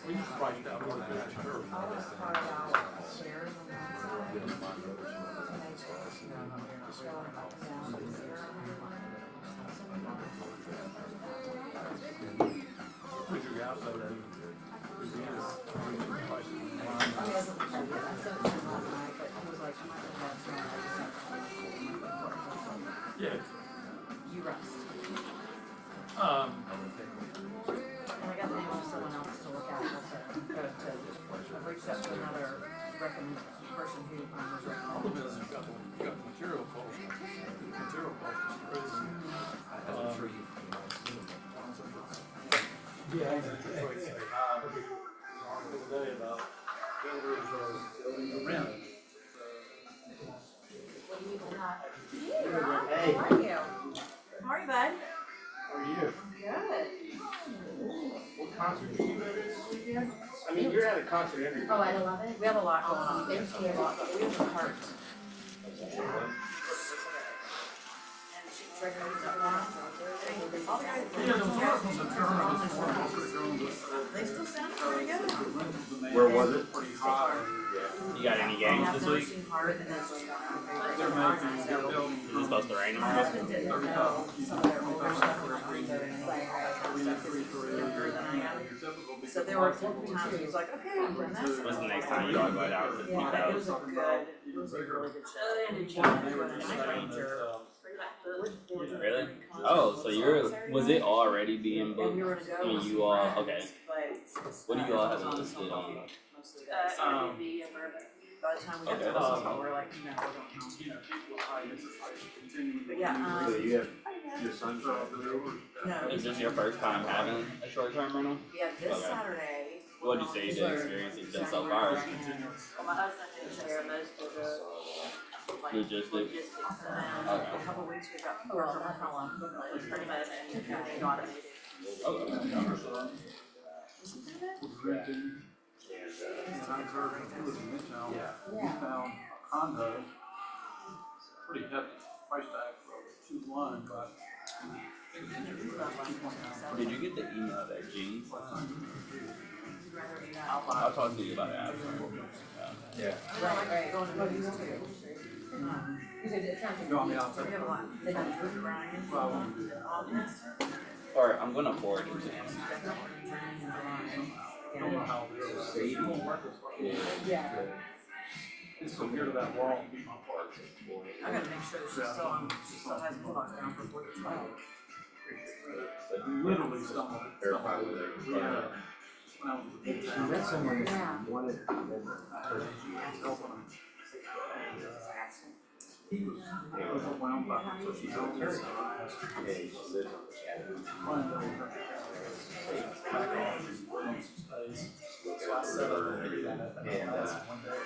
We just priced out more than that. Put your house over there. Yeah. You rest. Um, And I got the name of someone else to look at also. I've reached out to another recommended person who was all recommended. the business got material costs. Material costs is crazy. The other day about rent. Hey, How are you? How are you, bud? how are you? Good. What concert did you go to this weekend? I mean, you're at a concert every week. Oh, at 11? We have a lot going on. Thank you. We have a heart. And she's regularly up now. Yeah, those girls on the tournament this morning. They still sound pretty good. Where was it? Pretty high. You got any games I've this never week? seen heart, and that's one of my They're favorite. making, they're building. Is it supposed to rain My tomorrow? husband didn't know some of their older stuff was younger than I am. So there were times he was like, okay, I'm doing this. When's the next time you all go out to meet Yeah, it those? was a really good show. And Gina doing a night ranger. Really? Oh, so was it already being And booked? we were gonna go. I mean, with you some all, friends, okay. but, What do you all have it was listed on? most of the guys. By the time we got to Okay. Russell, we were like, no, we're going home. You know, people with high interest rates continue. But yeah, So you have your son's no, Is this your first time having a short-term rental? yeah, this Okay. Saturday. What would you say the experience has been so far? Well, my husband didn't share most of the Logistics. And then a couple weeks we got work from home, pretty much, and they automated. Okay. And I observed when he was in Midtown, he found a condo, pretty hefty price tag for 2.1, but. Did you get the email that Gene? I'll talk to you about it after. Yeah. Right, going to movies too. No, I mean, I'll take We have a lot. They got Brian. Well, I won't do that. Or I'm gonna forward it to him. I don't know how it is. It won't work as well. It's compared to that wall, be my part. I gotta make sure that she still has a lock down for 12. We literally stumbled. Yeah. When I was with Midtown. Met someone that wanted to I heard you helping him. He was overwhelmed by what she told me. So I set up a meeting at that one day.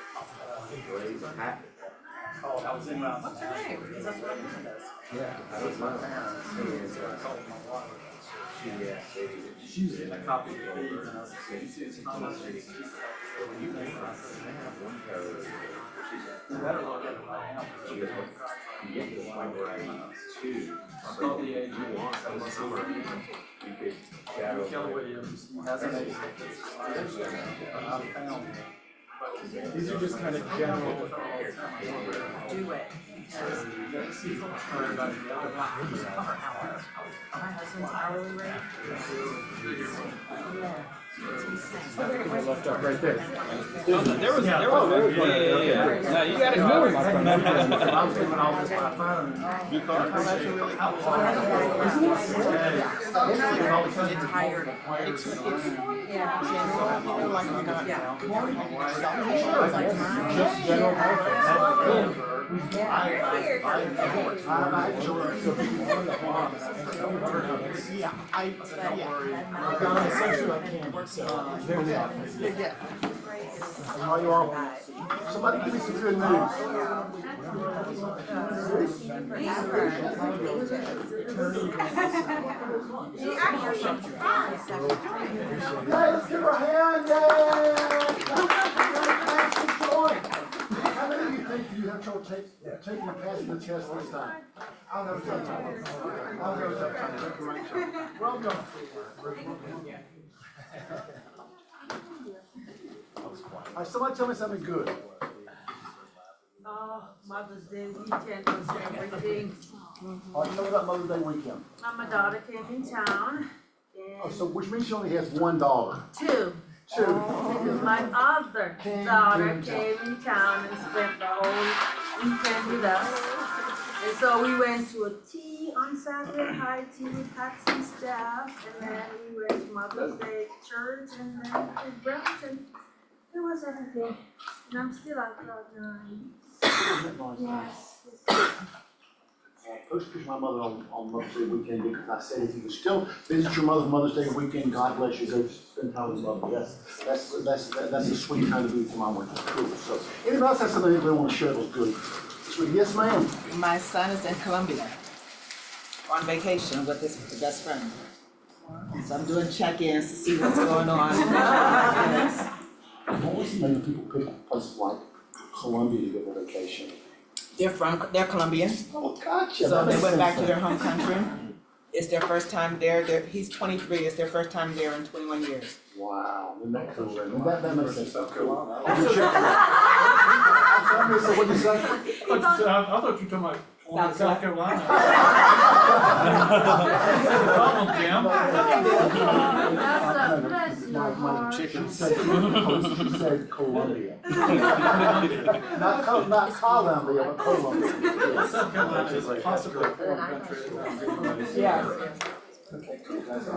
Oh, I was in around. What's her name? Because that's what I'm doing this. Yeah, I was my parents. So I called my wife. She was getting a copy of the deed, and I said, "You see it's not much." You better look at it right now. I called the agent. Kelly Williams has an agent. I found. These are just kind of general. Do it. My husband's hourly rate. Left up right there. There was, yeah. No, you gotta go. I was doing all this by phone. You called. It's tired. It's Just general How you all? Somebody give me some good news. Let's give her a hand, How many of you think you have trouble taking a pass in the chest this time. I'll never touch time. I'll never touch time. Take your right shot. Well done. All right, somebody tell me something good. Oh, Mother's Day weekend was everything. All right, tell me about Mother's Day weekend. My daughter came in town Oh, and so which means she only has one daughter. two. Two. Because my other daughter came in town and spent the whole weekend with us. And so we went to a tea on Saturday, high tea with Patsy staff, and then we went to Mother's Day church and then to brunch, and it was everything. And I'm still out cloud nine. Yes. First picture of my mother on Mother's Day weekend because I said if you can still visit your mother Mother's Day weekend, God bless you, go spend time with your mother. That's a sweet time to be with your mom, which is cool. So anybody else have something they want to share that was good? Sweet, yes ma'am. My son is in Colombia on vacation with his best friend. So I'm doing check-ins to see what's going on. Yes. What was the name of people pick places like Colombia to go on vacation? They're Colombian, Oh, gotcha. so That they makes went back sense to their then. home country. It's their first time there. He's 23, it's their first time there in 21 years. Wow, isn't that cool? That makes sense. South Carolina. I'm sorry, so what'd you say? I thought you were talking about South Carolina. Problem, Jim. That's a bless your My heart. chicken said Colombia. Not Colombia, but Colombia. South Carolina is possibly a foreign country. Yes. Okay, cool, guys.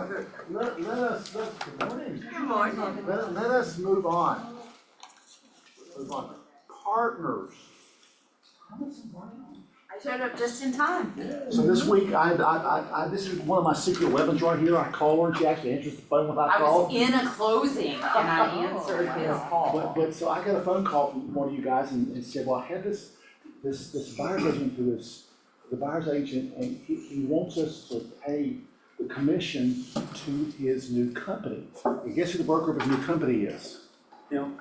Let us, good morning. Good morning. Let us move on. Move on. Partners. I showed up just in time. So this week, this is one of my secret weapons right here. I call her and she actually answers the phone when I I call. was in a closing and I answered his call. But so I got a phone call from one of you guys and said, well, I had this buyer's agent who is the buyer's agent and he wants us to pay the commission to his new company. And guess who the broker of his new company is? Him.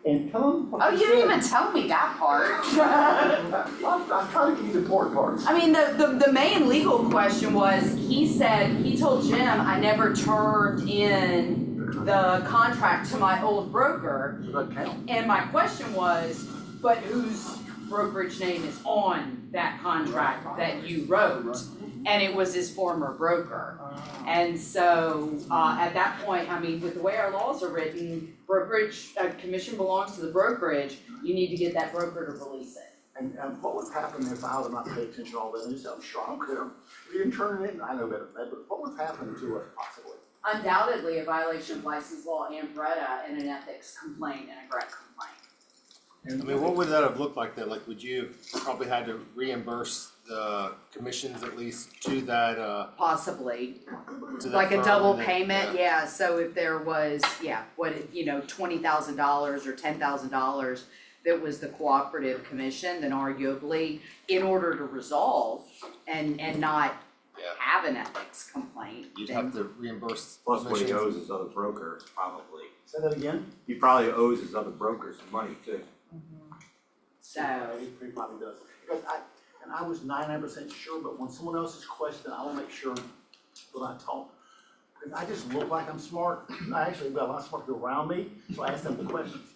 And tell him what Oh, he you didn't said. even tell me that part. I'm trying to give you the important parts. I mean, the main legal question was, he told Jim I never turned in the contract to my old broker. Does that count? And my question was, but whose brokerage name is on that contract that you wrote? And it was his former broker. And so, at that point, I mean, with the way our laws are written, brokerage, commission belongs to the brokerage, you need to get that broker to release it. And what would happen if I would not pay attention to all that? And you said, I'm sure I don't care. If you didn't turn it in, I know better than that, but what would happen to us possibly? Undoubtedly, a violation of license law and BRETA and an ethics complaint and a correct complaint. I mean, what would that have looked like then? Like, would you probably had to reimburse the commissions at least to that, Possibly, to that like a firm double and then- payment, yeah, so if there was, $20,000 or $10,000 that was the cooperative commission, then arguably, in order to resolve and not Yeah. have an ethics complaint, You'd then have to reimburse Plus what he commissions. owes his other broker, probably. Say that again? He probably owes his other brokers some money too. so. He probably does. Because I was 99% sure, but when someone else is questioning, I will make sure that I talk. Because I just look like I'm smart. I actually got a lot of smart people around me, so I asked them the questions.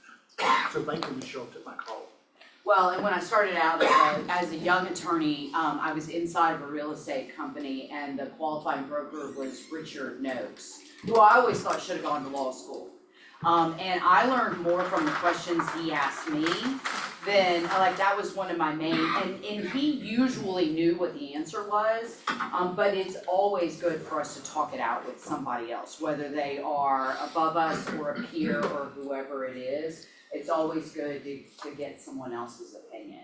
So thank you, Michelle, took my call. Well, and when I started out as a young attorney, I was inside of a real estate company and the qualifying broker was Richard Noakes, who I always thought should have gone to law school. And I learned more from the questions he asked me than, that was one of my main, and he usually knew what the answer was, but it's always good for us to talk it out with somebody else, whether they are above us or a peer or whoever it is. It's always good to get someone else's opinion.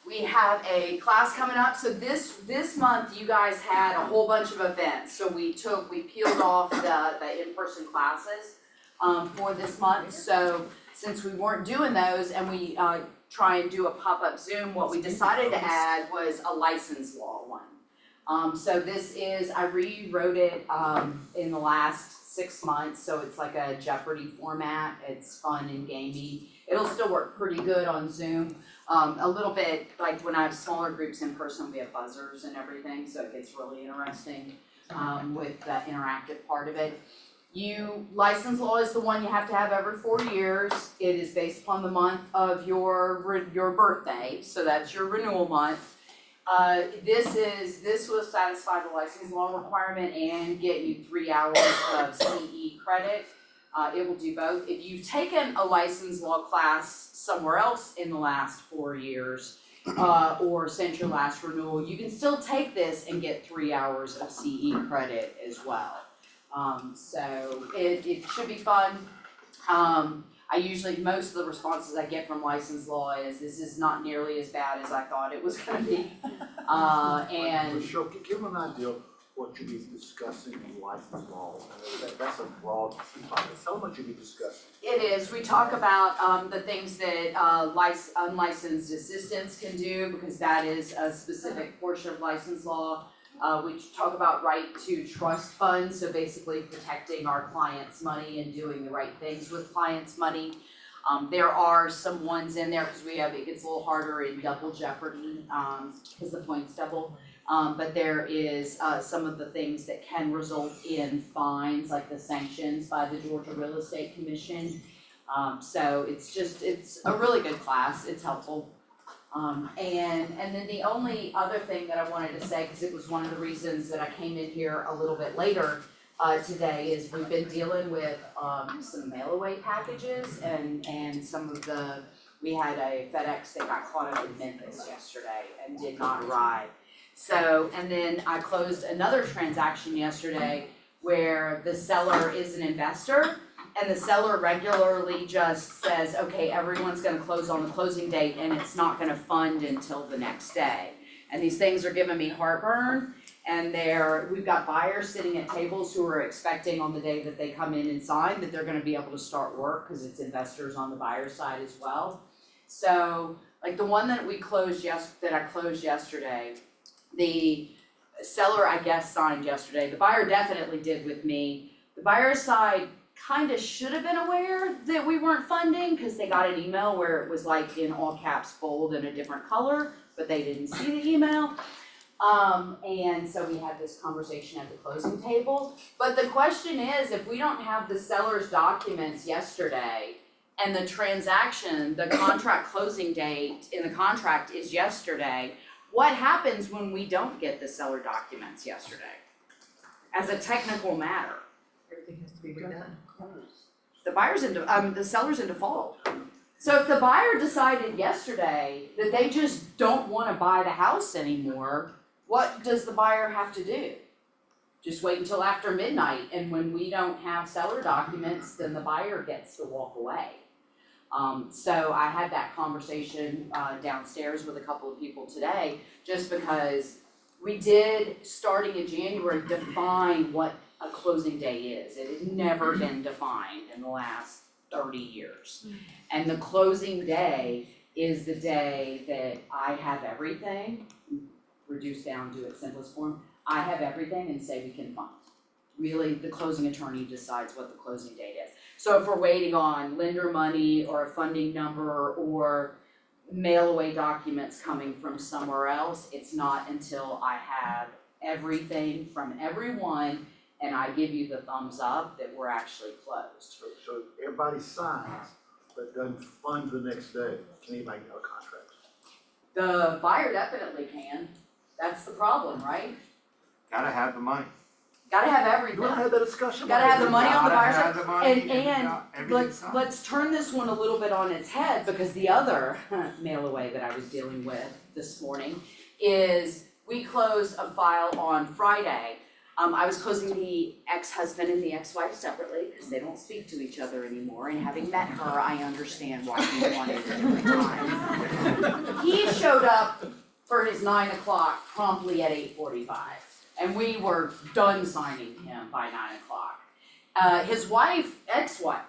We have a class coming up, so this month you guys had a whole bunch of events. So we peeled off the in-person classes for this month. So since we weren't doing those and we try and do a pop-up Zoom, what we decided to add was a license law one. So this is, I rewrote it in the last 6 months, so it's like a Jeopardy format. It's fun and gamey. It'll still work pretty good on Zoom. A little bit, like when I have smaller groups in person, we have buzzers and everything, so it gets really interesting, with the interactive part of it. License law is the one you have to have every 4 years. It is based upon the month of your birthday, so that's your renewal month. This will satisfy the license law requirement and get you 3 hours of CE credit. It will do both. If you've taken a license law class somewhere else in the last 4 years, or since your last renewal, you can still take this and get 3 hours of CE credit as well. So it should be fun. Most of the responses I get from license law is, this is not nearly as bad as I thought it was gonna be. And Michelle, give them an idea of what you'll be discussing in license law. That's a broad topic. Tell them what you'll be discussing. it is, we talk about the things that unlicensed assistants can do, because that is a specific portion of license law. We talk about right to trust funds, so basically protecting our clients' money and doing the right things with clients' money. There are some ones in there, because it gets a little harder in double jeopardy, because the points double. But there is some of the things that can result in fines, like the sanctions by the Georgia Real Estate Commission. So it's a really good class, it's helpful. And then the only other thing that I wanted to say, because it was one of the reasons that I came in here a little bit later today, is we've been dealing with some mail away packages and we had a FedEx that got caught up in Memphis yesterday and did not arrive. So, and then I closed another transaction yesterday where the seller is an investor. And the seller regularly just says, okay, everyone's gonna close on the closing date and it's not gonna fund until the next day. And these things are giving me heartburn, and we've got buyers sitting at tables who are expecting on the day that they come in and sign that they're gonna be able to start work, because it's investors on the buyer side as well. So, like the one that I closed yesterday, the seller, I guess, signed yesterday. The buyer definitely did with me. The buyer's side kind of should have been aware that we weren't funding, because they got an email where it was like in all caps bold in a different color, but they didn't see the email. And so we had this conversation at the closing table. But the question is, if we don't have the seller's documents yesterday and the transaction, the contract closing date in the contract is yesterday, what happens when we don't get the seller documents yesterday? As a technical matter. Everything has to be redone. The seller's in default. So if the buyer decided yesterday that they just don't wanna buy the house anymore, what does the buyer have to do? Just wait until after midnight, and when we don't have seller documents, then the buyer gets to walk away. So I had that conversation downstairs with a couple of people today, just because we did, starting in January, define what a closing day is. It has never been defined in the last 30 years. And the closing day is the day that I have everything, reduced down to its simplest form, I have everything and say we can fund. Really, the closing attorney decides what the closing date is. So if we're waiting on lender money or a funding number or mail away documents coming from somewhere else, it's not until I have everything from everyone and I give you the thumbs up that we're actually closed. So everybody signs, but doesn't fund the next day. Can anybody get a contract? The buyer definitely can. That's the problem, right? Gotta have the money. Gotta have You everything. wanna have that discussion? Gotta have the money on the buyer Gotta side. have the money And everything's signed. let's turn this one a little bit on its head, because the other mail away that I was dealing with this morning is we closed a file on Friday. I was closing the ex-husband and the ex-wife separately, because they don't speak to each other anymore, and having met her, I understand why he wanted a different time. He showed up for his 9 o'clock promptly at 8:45, and we were done signing him by 9 o'clock. His ex-wife,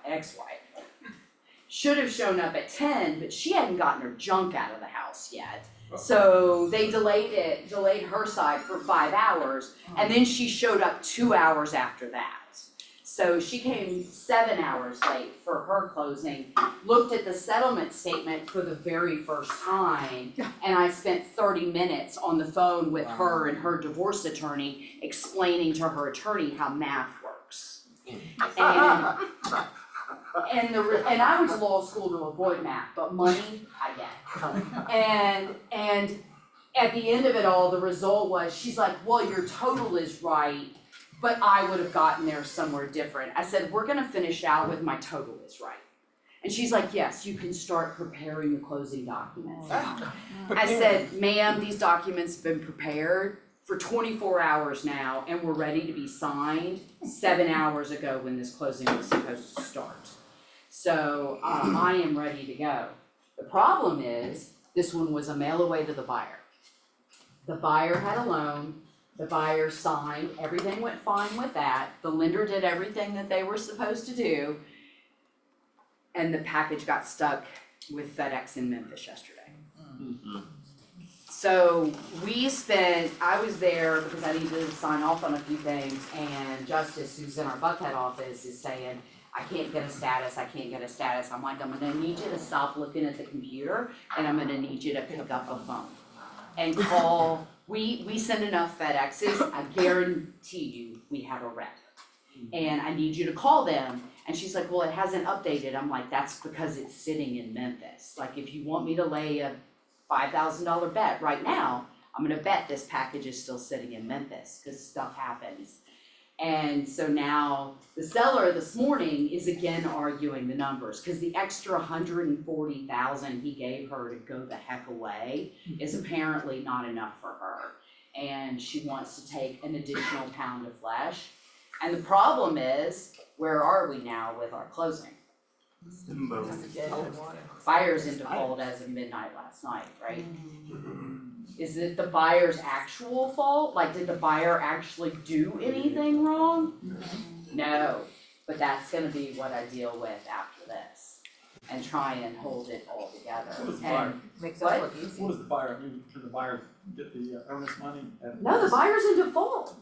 should have shown up at 10, but she hadn't gotten her junk out of the house yet. So they delayed her side for 5 hours, and then she showed up 2 hours after that. So she came 7 hours late for her closing, looked at the settlement statement for the very first time, and I spent 30 minutes on the phone with her and her divorce attorney explaining to her attorney how math works. And I went to law school to avoid math, but money, I get. And at the end of it all, the result was, she's like, well, your total is right, but I would have gotten there somewhere different. I said, we're gonna finish out with my total is right. And she's like, yes, you can start preparing the closing documents now. I said, ma'am, these documents have been prepared for 24 hours now, and were ready to be signed 7 hours ago when this closing was supposed to start. So, I am ready to go. The problem is, this one was a mail away to the buyer. The buyer had a loan, the buyer signed, everything went fine with that, the lender did everything that they were supposed to do, and the package got stuck with FedEx in Memphis yesterday. So I was there because I needed to sign off on a few things, and Justice, who's in our Buckhead office, is saying, I can't get a status. I'm like, I'm gonna need you to stop looking at the computer, and I'm gonna need you to pick up a phone and call. We send enough FedExes, I guarantee you, we have a rep. And I need you to call them. And she's like, well, it hasn't updated. I'm like, that's because it's sitting in Memphis. Like, if you want me to lay a $5,000 bet right now, I'm gonna bet this package is still sitting in Memphis, because stuff happens. And so now the seller this morning is again arguing the numbers, because the extra $140,000 he gave her to go the heck away is apparently not enough for her. And she wants to take an additional pound of flesh. And the problem is, where are we now with our closing? Buyer's in default as of midnight last night, right? Is it the buyer's actual fault? Like, did the buyer actually do anything wrong? No, but that's gonna be what I deal with after this, and try and hold it all together. What does the buyer, Makes What? us look easy. what does the buyer, I mean, can the buyer get the earnest money? No, the buyer's in default.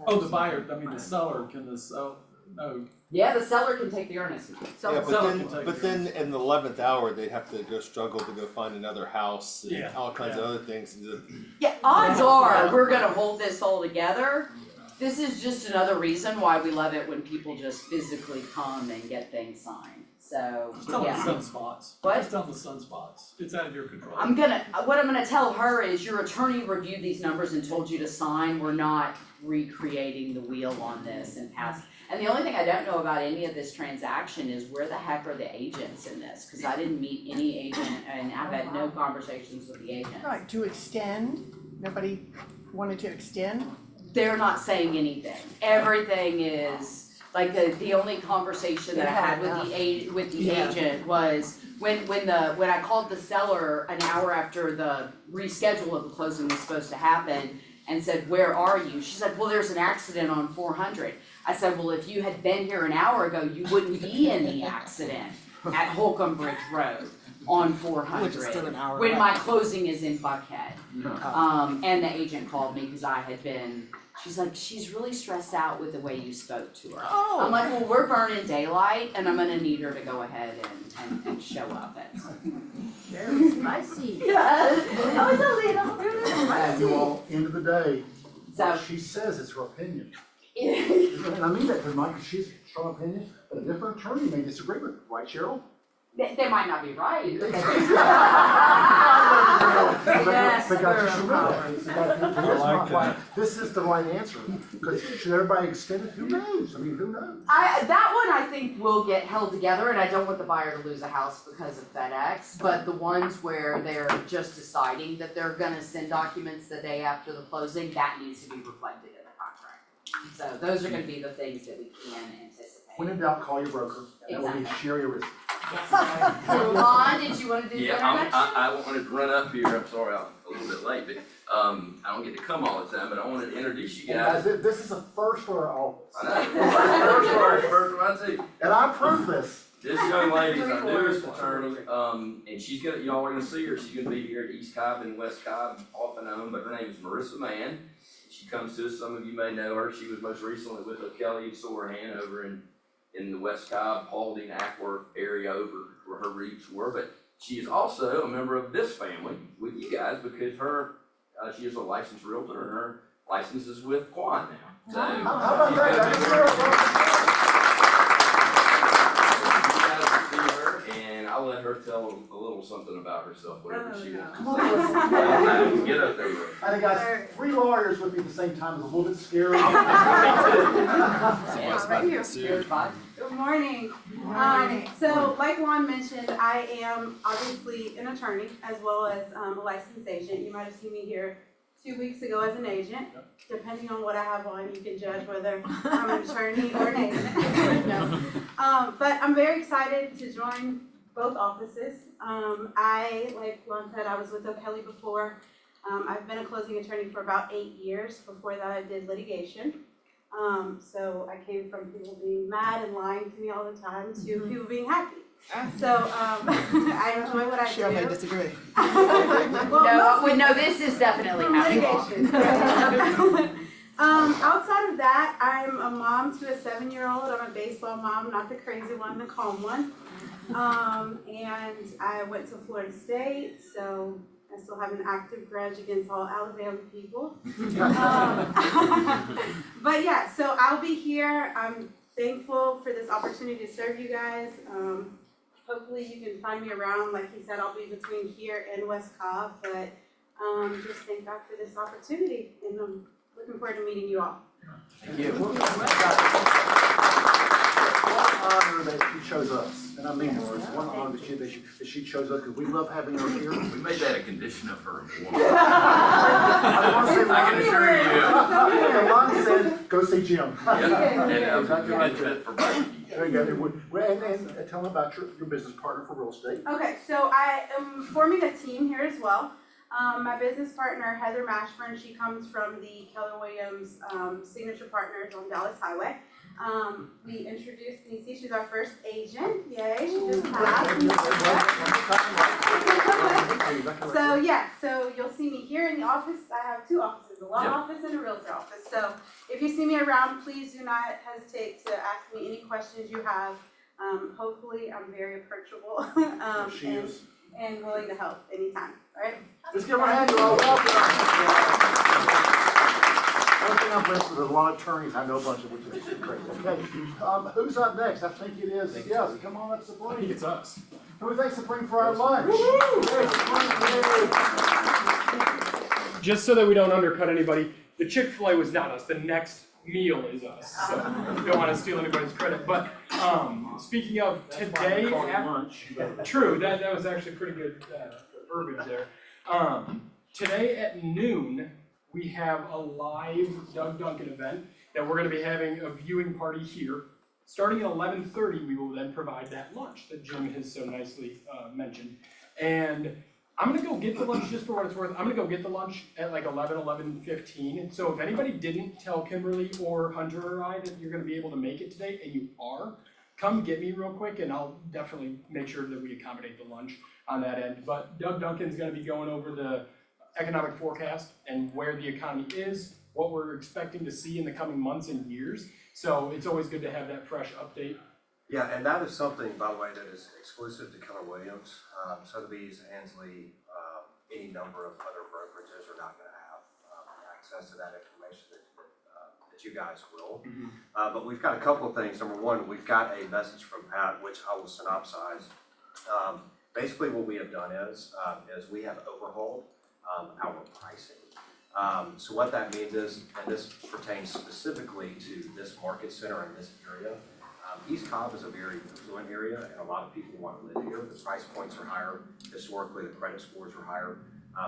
Oh, the buyer, I mean, the seller, can the no, Yeah, the seller can take the earnest money. Yeah, Seller can take but then in the 11th hour, they'd have to go struggle to go find another house and Yeah, all kinds of yeah. other things. Yeah, odds are, we're gonna hold this all together. This is just another reason why we love it when people just physically come and get things signed, so, just tell them yeah. the sunspots. What? Just tell them the sunspots. It's out of your control. What I'm gonna tell her is, your attorney reviewed these numbers and told you to sign, we're not recreating the wheel on this and pass. And the only thing I don't know about any of this transaction is, where the heck are the agents in this? Cause I didn't meet any agent, and I've had no conversations with the agent. Right, to extend, nobody wanted to extend? They're not saying anything. Everything is, like, the only conversation that I had with the agent was when I called the seller an hour after the reschedule of the closing was supposed to happen and said, where are you? She's like, well, there's an accident on 400. I said, well, if you had been here an hour ago, you wouldn't be in the accident at Holcomb Bridge Road on 400. Which is still an hour When away. my closing is in Buckhead. And the agent called me because I had been, she's like, she's really stressed out with the way you spoke to her. Oh. I'm like, well, we're burning daylight, and I'm gonna need her to go ahead and show up at. Very spicy. Yes, oh, it's a little, Very And spicy. well, end of the day, So- what she says is her opinion. And I mean that, because Mike, she's a strong opinion, but a different attorney may disagree with it, right, Cheryl? They might not be right, but Yes, But that's just girl real. power. It's not- it's not right. This is the right answer, because should everybody extend it, who knows, I mean, who knows? that one I think will get held together, and I don't want the buyer to lose a house because of FedEx, but the ones where they're just deciding that they're gonna send documents the day after the closing, that needs to be reflected in the contract. So those are gonna be the things that we can anticipate. When in doubt, call your broker, and that will be Exactly. Sherry Arista. So Lon, did you wanna do the Yeah, introduction? I wanted to run up here, I'm sorry, I'm a little bit late, but, I don't get to come all the time, but I wanted to introduce you And guys. guys, this is a first for our office. I know, first one I see. And I approve this. This young lady is our newest attorney, and she's gonna, y'all are gonna see her, she's gonna be here at East Cobb and West Cobb off and on, but her name is Marissa Mann. she comes to us, some of you may know her, she was most recently with Kelly, you saw her hand over in the West Cobb, Paulding, Ackworth area over where her roots were, but she is also a member of this family with you guys because she is a licensed realtor and her license is with Quan now. So, How about that? you guys will see her, and I'll let her tell a little something about herself, whatever she wants. Come on, listen. Get up there, bro. I think guys, 3 lawyers with me at the same time is a little bit scary. Somebody's about to get sued. Good morning. So like Juan mentioned, I am obviously an attorney as well as a licensed agent. You might have seen me here 2 weeks ago as an agent. Depending on what I have on, you can judge whether I'm an attorney or an agent. No. But I'm very excited to join both offices. Like Juan said, I was with O'Kelly before. I've been a closing attorney for about 8 years. Before that, I did litigation. So I came from people being mad and lying to me all the time to people being happy. So I enjoy what I do. Cheryl may disagree. No, this is definitely happening. Outside of that, I'm a mom to a 7-year-old. I'm a baseball mom, not the crazy one, the calm one. And I went to Florida State, so I still have an active grudge against all Alabama people. But yeah, so I'll be here. I'm thankful for this opportunity to serve you guys. Hopefully you can find me around. Like he said, I'll be between here and West Cobb, but just thank God for this opportunity, and I'm looking forward to meeting you all. Thank you. What honor that she chose us, and I mean her, it's one honor that she chose us, because we love having her here. We made that a condition of her employment. I can assure you. And Lonnie said, go see Jim. Yeah, and benefit for both of you. There you go. And tell them about your business partner for real estate. Okay, so I am forming a team here as well. My business partner, Heather Mashburn, she comes from the Keller Williams Signature Partners on Dallas Highway. We introduced Nisi, she's our first agent, yay, she just passed. So yeah, so you'll see me here in the office. I have 2 offices, a law office and a realtor office. So if you see me around, please do not hesitate to ask me any questions you have. Hopefully I'm very approachable and willing to help anytime, all right? Let's give her a hand, you all. One thing I've listened to, a lot of attorneys, I know a bunch of which is great. Okay, who's up next? I think it is, yes, come on up, Supreme. I think it's us. Who thanks Supreme for our lunch? Just so that we don't undercut anybody, the Chick-fil-A was not us, the next meal is us, so don't want to steal anybody's credit, but, speaking of today, true, that was actually pretty good, verbiage there. Today at noon, we have a live Doug Duncan event that we're gonna be having a viewing party here. Starting at 11:30, we will then provide that lunch that Jim has so nicely, mentioned. And I'm gonna go get the lunch just for what it's worth. I'm gonna go get the lunch at like 11:15. And so if anybody didn't tell Kimberly or Hunter or I that you're gonna be able to make it today, and you are, come get me real quick and I'll definitely make sure that we accommodate the lunch on that end. But Doug Duncan's gonna be going over the economic forecast and where the economy is, what we're expecting to see in the coming months and years. So it's always good to have that fresh update. Yeah, and that is something, by the way, that is exclusive to Keller Williams. Sotheby's, Ansley, any number of other brokerages are not gonna have access to that information that you guys will. But we've got a couple of things. Number one, we've got a message from Pat, which I will synopsize. Basically what we have done is we have overhauled our pricing. So what that means is, and this pertains specifically to this market center in this area, East Cobb is a very affluent area and a lot of people want to live here. The price points are higher. Historically, the credit scores are higher.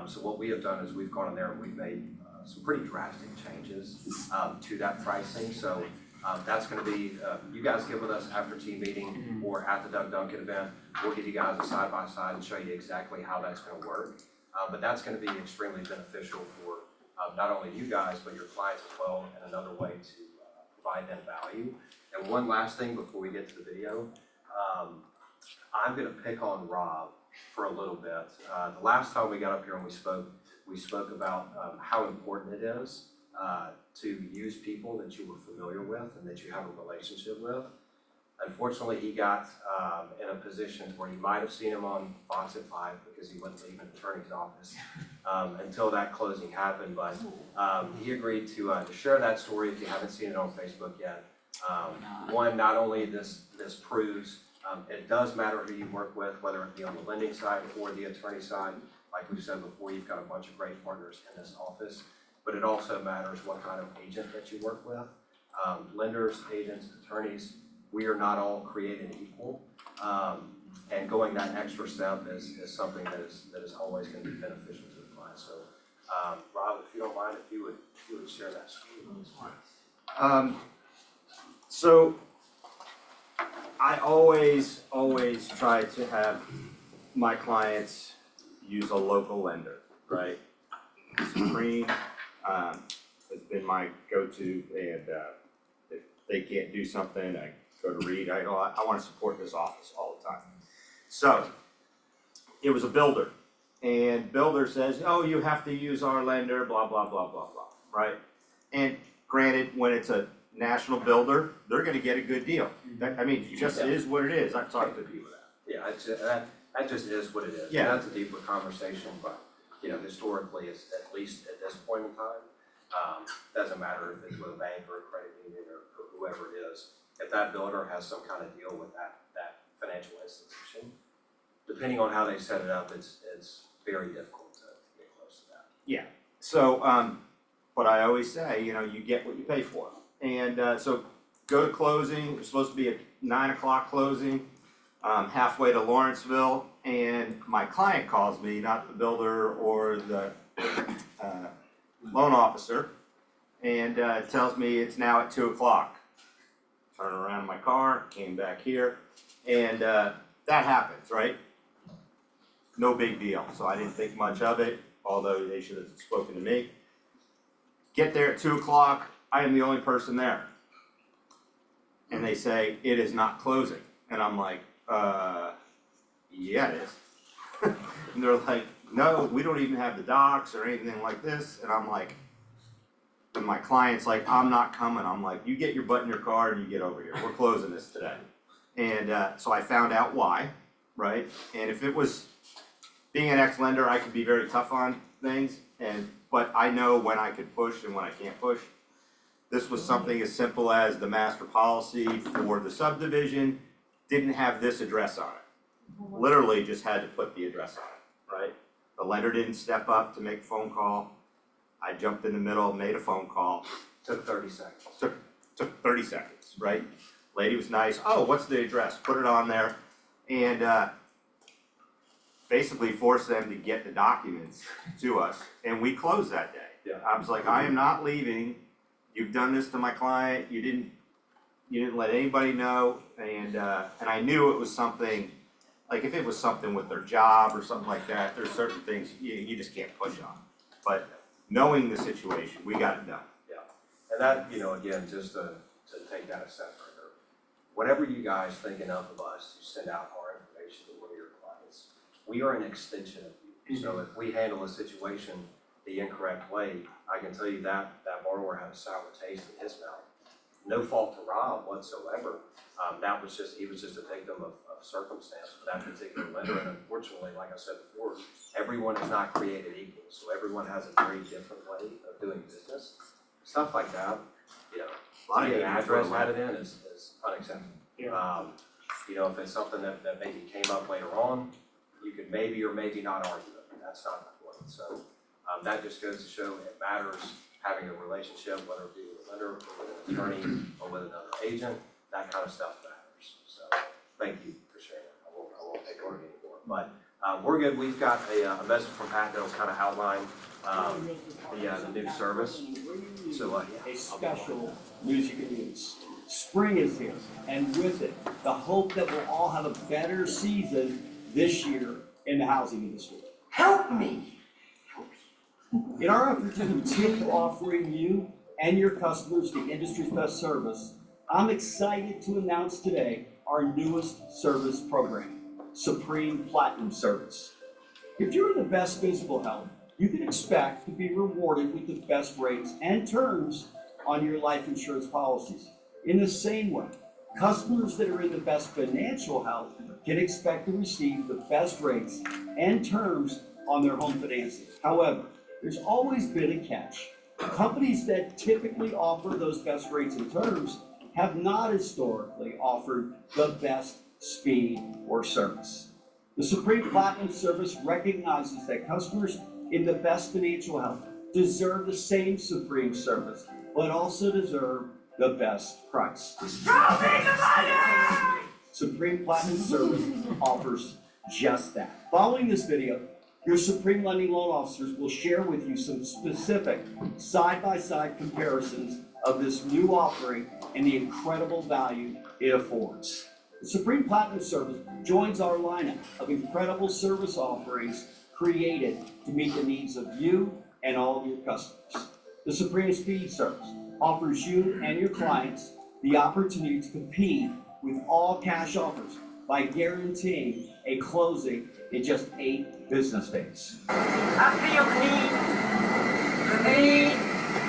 So what we have done is we've gone in there and we've made some pretty drastic changes to that pricing. So that's going to be, you guys get with us after team meeting or at the Doug Duncan event. We'll give you guys a side-by-side and show you exactly how that's going to work. But that's going to be extremely beneficial for not only you guys, but your clients as well, and another way to provide them value. And one last thing before we get to the video, I'm going to pick on Rob for a little bit. The last time we got up here and we spoke about how important it is to use people that you were familiar with and that you have a relationship with. Unfortunately, he got in a position where you might have seen him on Fox at 5 because he wouldn't leave an attorney's office until that closing happened. But he agreed to share that story if you haven't seen it on Facebook yet. One, not only this proves it does matter who you work with, whether it be on the lending side or the attorney side. Like we've said before, you've got a bunch of great partners in this office, but it also matters what kind of agent that you work with. Lenders, agents, attorneys, we are not all created equal. And going that extra step is something that is always going to be beneficial to the client. So, Rob, if you don't mind, if you would share that story. So I always try to have my clients use a local lender, right? Supreme has been my go-to, and if they can't do something, I go to Reed. I want to support this office all the time. So it was a builder, and builder says, oh, you have to use our lender, blah, blah, blah, blah, blah, right? And granted, when it's a national builder, they're gonna get a good deal. That, I mean, it just is what it is. I've talked to people that. Yeah, that just is what it is. Yeah. That's a deeper conversation, but, historically, it's at least at this point in time, doesn't matter if it's with a bank or a credit union or whoever it is. If that builder has some kind of deal with that financial institution, depending on how they set it up, it's very difficult to get close to that. Yeah, so, but I always say, you get what you pay for. And so go to closing, it was supposed to be a 9 o'clock closing, halfway to Lawrenceville, and my client calls me, not the builder or the loan officer, and tells me it's now at 2 o'clock. Turn around in my car, came back here, and that happens, right? No big deal, so I didn't think much of it, although they should have spoken to me. Get there at 2 o'clock, I am the only person there. And they say, it is not closing. And I'm like, yeah it is. And they're like, no, we don't even have the docs or anything like this. And I'm like, and my client's like, I'm not coming. I'm like, you get your butt in your car and you get over here. We're closing this today. And so I found out why, right? And if it was being an ex-lender, I could be very tough on things, but I know when I could push and when I can't push. This was something as simple as the master policy for the subdivision didn't have this address on it. Literally just had to put the address on it, right? The lender didn't step up to make a phone call. I jumped in the middle, made a phone call. Took 30 seconds. Took 30 seconds, right? Lady was nice. Oh, what's the address? Put it on there. And basically forced them to get the documents to us. And we closed that day. Yeah. I was like, I am not leaving. You've done this to my client. You didn't let anybody know. And I knew it was something, like if it was something with their job or something like that, there's certain things you just can't push on. But knowing the situation, we got it done. Yeah, and that, again, just to take that a step further, whatever you guys think enough of us to send out our information to one of your clients, we are an extension of you. So if we handle a situation the incorrect way, I can tell you that borrower had a sour taste in his mouth. No fault to Rob whatsoever. He was just a victim of circumstance for that particular lender. And unfortunately, like I said before, everyone is not created equal. So everyone has a very different way of doing business. Stuff like that, seeing an address added in is unacceptable. If it's something that maybe came up later on, you could maybe or maybe not argue it. That's not the point. So that just goes to show it matters having a relationship, whether it be with a lender or with an attorney or with another agent. That kind of stuff matters. So thank you for sharing that. I won't take over anymore. But we're good. We've got a message from Pat that'll kind of outline the new service. So a special music news. Spring is here, and with it, the hope that we'll all have a better season this year in the housing industry. Help me! In our effort to continue offering you and your customers the industry's best service, I'm excited to announce today our newest service program, Supreme Platinum Service. If you're in the best physical health you can expect to be rewarded with the best rates and terms on your life insurance policies. In the same way, customers that are in the best financial health can expect to receive the best rates and terms on their home financing. However, there's always been a catch. Companies that typically offer those best rates and terms have not historically offered the best speed or service. The Supreme Platinum Service recognizes that customers in the best financial health deserve the same Supreme service, but also deserve the best price. Supreme Platinum Service offers just that. Following this video, your Supreme Lending Loan Officers will share with you some specific side-by-side comparisons of this new offering and the incredible value it affords. The Supreme Platinum Service joins our lineup of incredible service offerings created to meet the needs of you and all of your customers. The Supreme Speed Service offers you and your clients the opportunity to compete with all cash offers by guaranteeing a closing in just 8 business days. I feel the need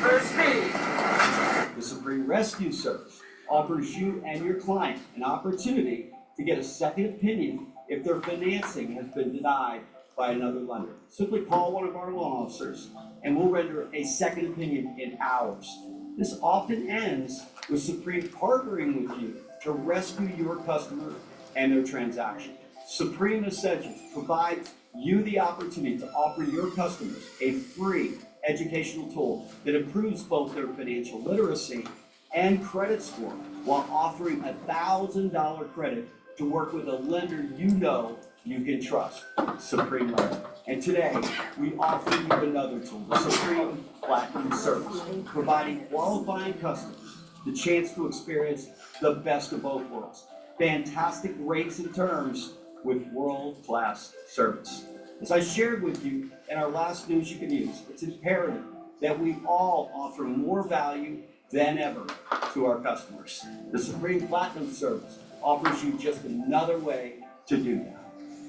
for speed. The Supreme Rescue Service offers you and your client an opportunity to get a second opinion if their financing has been denied by another lender. Simply call one of our loan officers and we'll render a second opinion in hours. This often ends with Supreme partnering with you to rescue your customer and their transaction. Supreme Essentials provides you the opportunity to offer your customers a free educational tool that improves both their financial literacy and credit score while offering $1,000 credit to work with a lender you know you can trust, Supreme Lender. And today, we offer you another tool, the Supreme Platinum Service, providing qualifying customers the chance to experience the best of both worlds. Fantastic rates and terms with world-class service. As I shared with you in our last News You Can Use, it's imperative that we all offer more value than ever to our customers. The Supreme Platinum Service offers you just another way to do that.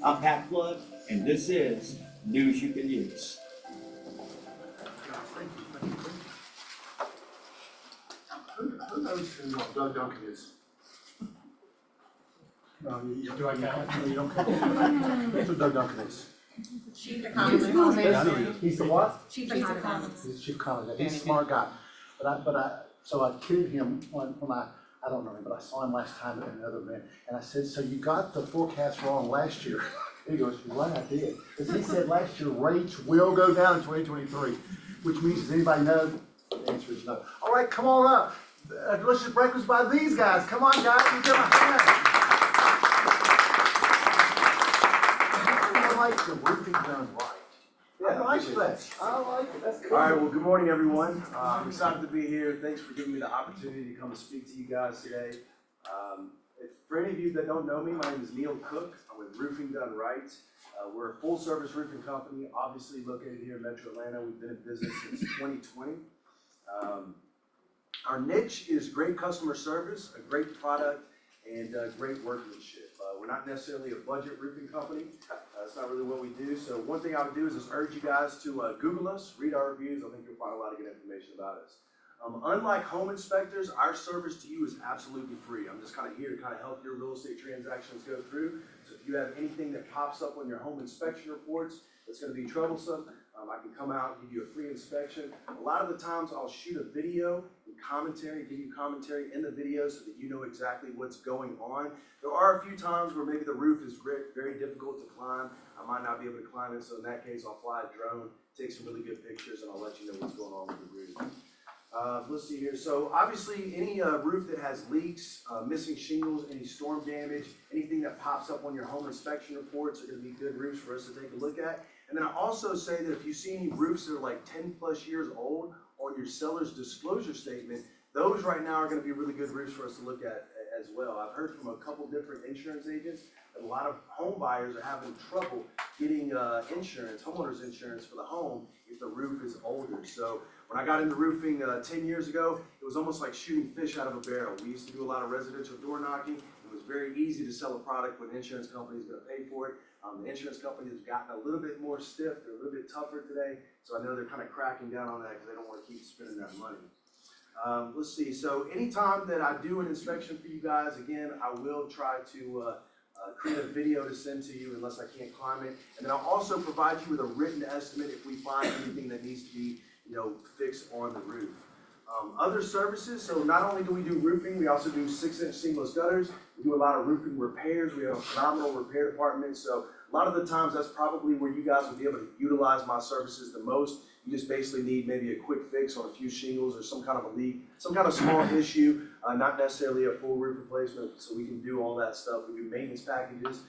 I'm Pat Flood, and this is News You Can Use. Who knows who Doug Duncan is? No, Do I count? no, you don't count. That's what Doug Duncan is. Chief Yeah, I know he is. He's the what? Chief economist. He's the chief economist. He's a smart guy. So I kidded him when I don't know him, but I saw him last time at another event. And I said, so you got the forecast wrong last year. He goes, you're right, I did. Because he said last year rates will go down in 2023, which means, does anybody know? The answer is no. All right, come on up. Delicious breakfast by these guys. Come on, guys, give them a hand. I like the roofing done right. I like that. I like it. That's cool. All right, well, good morning, everyone. I'm excited to be here. Thanks for giving me the opportunity to come and speak to you guys today. For any of you that don't know me, my name is Neil Cook. I'm with Roofing Done Right. We're a full-service roofing company, obviously located here in Metro Atlanta. We've been in business since 2020. Our niche is great customer service, a great product, and great workmanship. We're not necessarily a budget roofing company. That's not really what we do. So one thing I would do is just urge you guys to Google us, read our reviews. I think you'll find a lot of good information about us. Unlike home inspectors, our service to you is absolutely free. I'm just kind of here to kind of help your real estate transactions go through. So if you have anything that pops up on your home inspection reports that's going to be troublesome, I can come out and give you a free inspection. A lot of the times I'll shoot a video and commentary, give you commentary in the video so that you know exactly what's going on. There are a few times where maybe the roof is very difficult to climb. I might not be able to climb it, so in that case I'll fly a drone, take some really good pictures, and I'll let you know what's going on with the roof. Let's see here. So obviously any roof that has leaks, missing shingles, any storm damage, anything that pops up on your home inspection reports are going to be good roofs for us to take a look at. And then I also say that if you see any roofs that are like 10 plus years old on your seller's disclosure statement, those right now are going to be really good roofs for us to look at as well. I've heard from a couple different insurance agents that a lot of home buyers are having trouble getting insurance, homeowners insurance for the home if the roof is older. So when I got into roofing 10 years ago, it was almost like shooting fish out of a barrel. We used to do a lot of residential door knocking. It was very easy to sell a product when the insurance company is gonna pay for it. The insurance companies have gotten a little bit more stiff, they're a little bit tougher today, so I know they're kind of cracking down on that because they don't want to keep spending that money. Let's see, so anytime that I do an inspection for you guys, again, I will try to create a video to send to you unless I can't climb it. And then I'll also provide you with a written estimate if we find anything that needs to be, fixed on the roof. Other services, so not only do we do roofing, we also do 6-inch seamless gutters. We do a lot of roofing repairs. We have a phenomenal repair department. So a lot of the times that's probably where you guys will be able to utilize my services the most. You just basically need maybe a quick fix on a few shingles or some kind of a leak, some kind of small issue, not necessarily a full roof replacement. So we can do all that stuff. We do maintenance packages.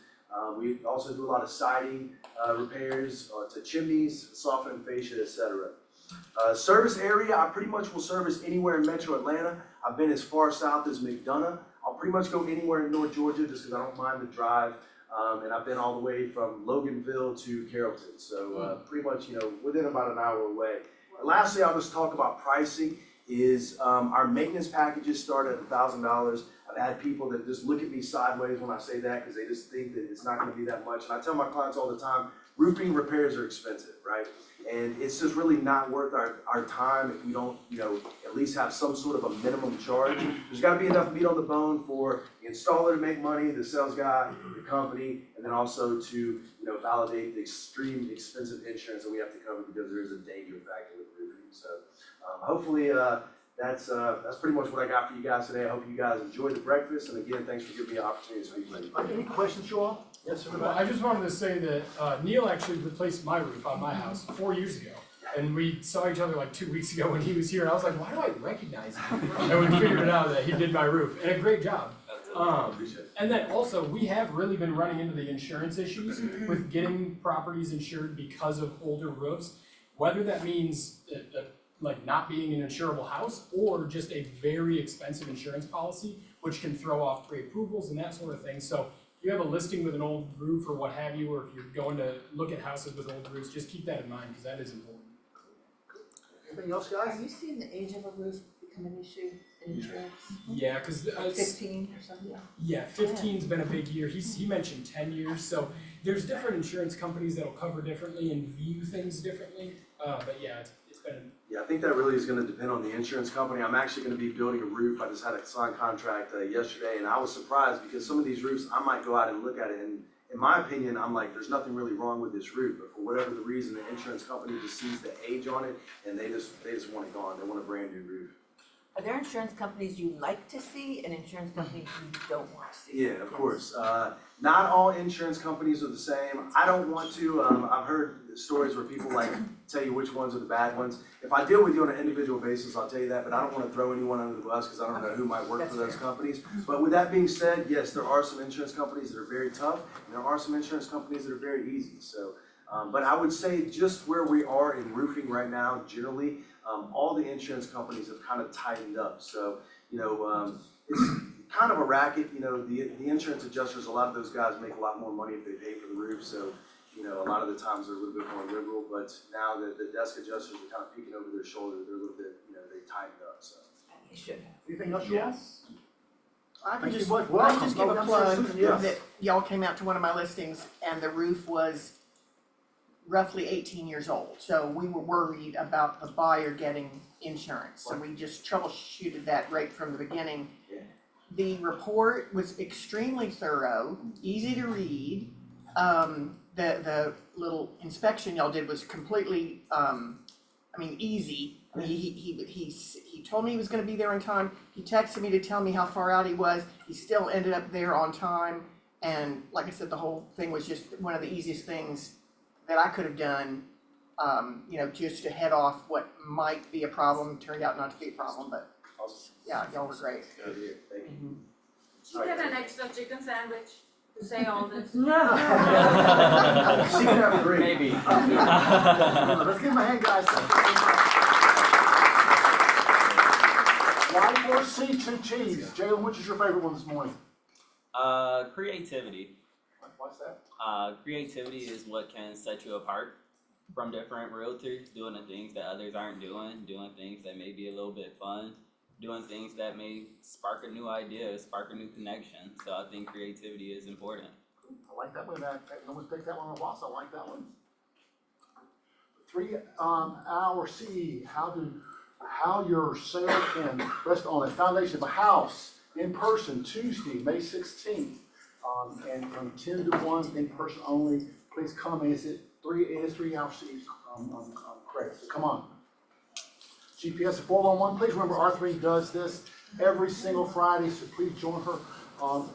We also do a lot of siding repairs to chimneys, softening fascia, etc. Service area, I pretty much will service anywhere in Metro Atlanta. I've been as far south as McDonough. I'll pretty much go anywhere in North Georgia just because I don't mind the drive. And I've been all the way from Loganville to Carrollton. So pretty much, within about an hour away. And lastly, I'll just talk about pricing is our maintenance packages start at $1,000. I've had people that just look at me sideways when I say that because they just think that it's not going to be that much. And I tell my clients all the time, roofing repairs are expensive, right? And it's just really not worth our time if we don't, at least have some sort of a minimum charge. There's got to be enough meat on the bone for the installer to make money, the sales guy, the company, and then also to, validate the extreme expensive insurance that we have to cover because there is a danger factor with roofing. So hopefully that's pretty much what I got for you guys today. I hope you guys enjoyed the breakfast. And again, thanks for giving me the opportunity to speak. Any questions, you all? Yes, sir. Well, I just wanted to say that Neil actually replaced my roof on my house 4 years ago. And we saw each other like 2 weeks ago when he was here, and I was like, why do I recognize him? And we figured it out that he did my roof, and a great job. And then also, we have really been running into the insurance issues with getting properties insured because of older roofs. Whether that means like not being an insurable house or just a very expensive insurance policy, which can throw off pre-approvals and that sort of thing. So if you have a listing with an old roof or what have you, or if you're going to look at houses with old roofs, just keep that in mind because that is important. Anything else, guys? Are you seeing the age of a roof become an issue in insurance? Yeah, because Like 15 or something? yeah, 15's been a big year. He mentioned 10 years. So there's different insurance companies that'll cover differently and view things differently. But yeah, it's been. Yeah, I think that really is going to depend on the insurance company. I'm actually going to be building a roof. I just had a signed contract yesterday, and I was surprised because some of these roofs, I might go out and look at it, and in my opinion, I'm like, there's nothing really wrong with this roof, but for whatever the reason, the insurance company just sees the age on it, and they just want it gone. They want a brand new roof. Are there insurance companies you like to see and insurance companies you don't want to see? Yeah, of course. Not all insurance companies are the same. I don't want to, I've heard stories where people like tell you which ones are the bad ones. If I deal with you on an individual basis, I'll tell you that, but I don't want to throw anyone under the bus because I don't know who might work for those companies. But with that being said, yes, there are some insurance companies that are very tough, and there are some insurance companies that are very easy. So, but I would say just where we are in roofing right now, generally, all the insurance companies have kind of tightened up. So, it's kind of a racket. The insurance adjusters, a lot of those guys make a lot more money if they pay for the roof. So, a lot of the times they're a little bit more liberal. But now the desk adjusters are kind of peeking over their shoulder. They're a little bit, they tightened up. So. You should have. Anything else, you all? I Thank can you just, much. I Welcome. can just give a Welcome. plug Yes. that y'all came out to one of my listings and the roof was roughly 18 years old. So we were worried about the buyer getting insurance. So we just troubleshooted that right from the beginning. Yeah. The report was extremely thorough, easy to read. The little inspection y'all did was completely, easy. I mean, he told me he was gonna be there on time. He texted me to tell me how far out he was. He still ended up there on time. And like I said, the whole thing was just one of the easiest things that I could have done, just to head off what might be a problem. Turned out not to be a problem, but yeah, y'all were great. Good to hear. Thank you. She get an extra chicken sandwich to say all this. She can have three. Maybe. Let's give him a hand, guys. Y4C2 cheese. Jalen, which is your favorite one this morning? Creativity. What's that? Creativity is what can set you apart from different realtors, doing the things that others aren't doing things that may be a little bit fun. doing things that may spark a new idea, spark a new connection. So I think creativity is important. I like that one, no one's picked that one on the boss, I like that one. 3 hour CE, how your sale can rest on a foundation of a house in person, Tuesday, May 16th. And from 10 to 1 in person only, please come, and it is 3 hour CE credits, so come on. GPS 411, please remember R3 does this every single Friday, so please join her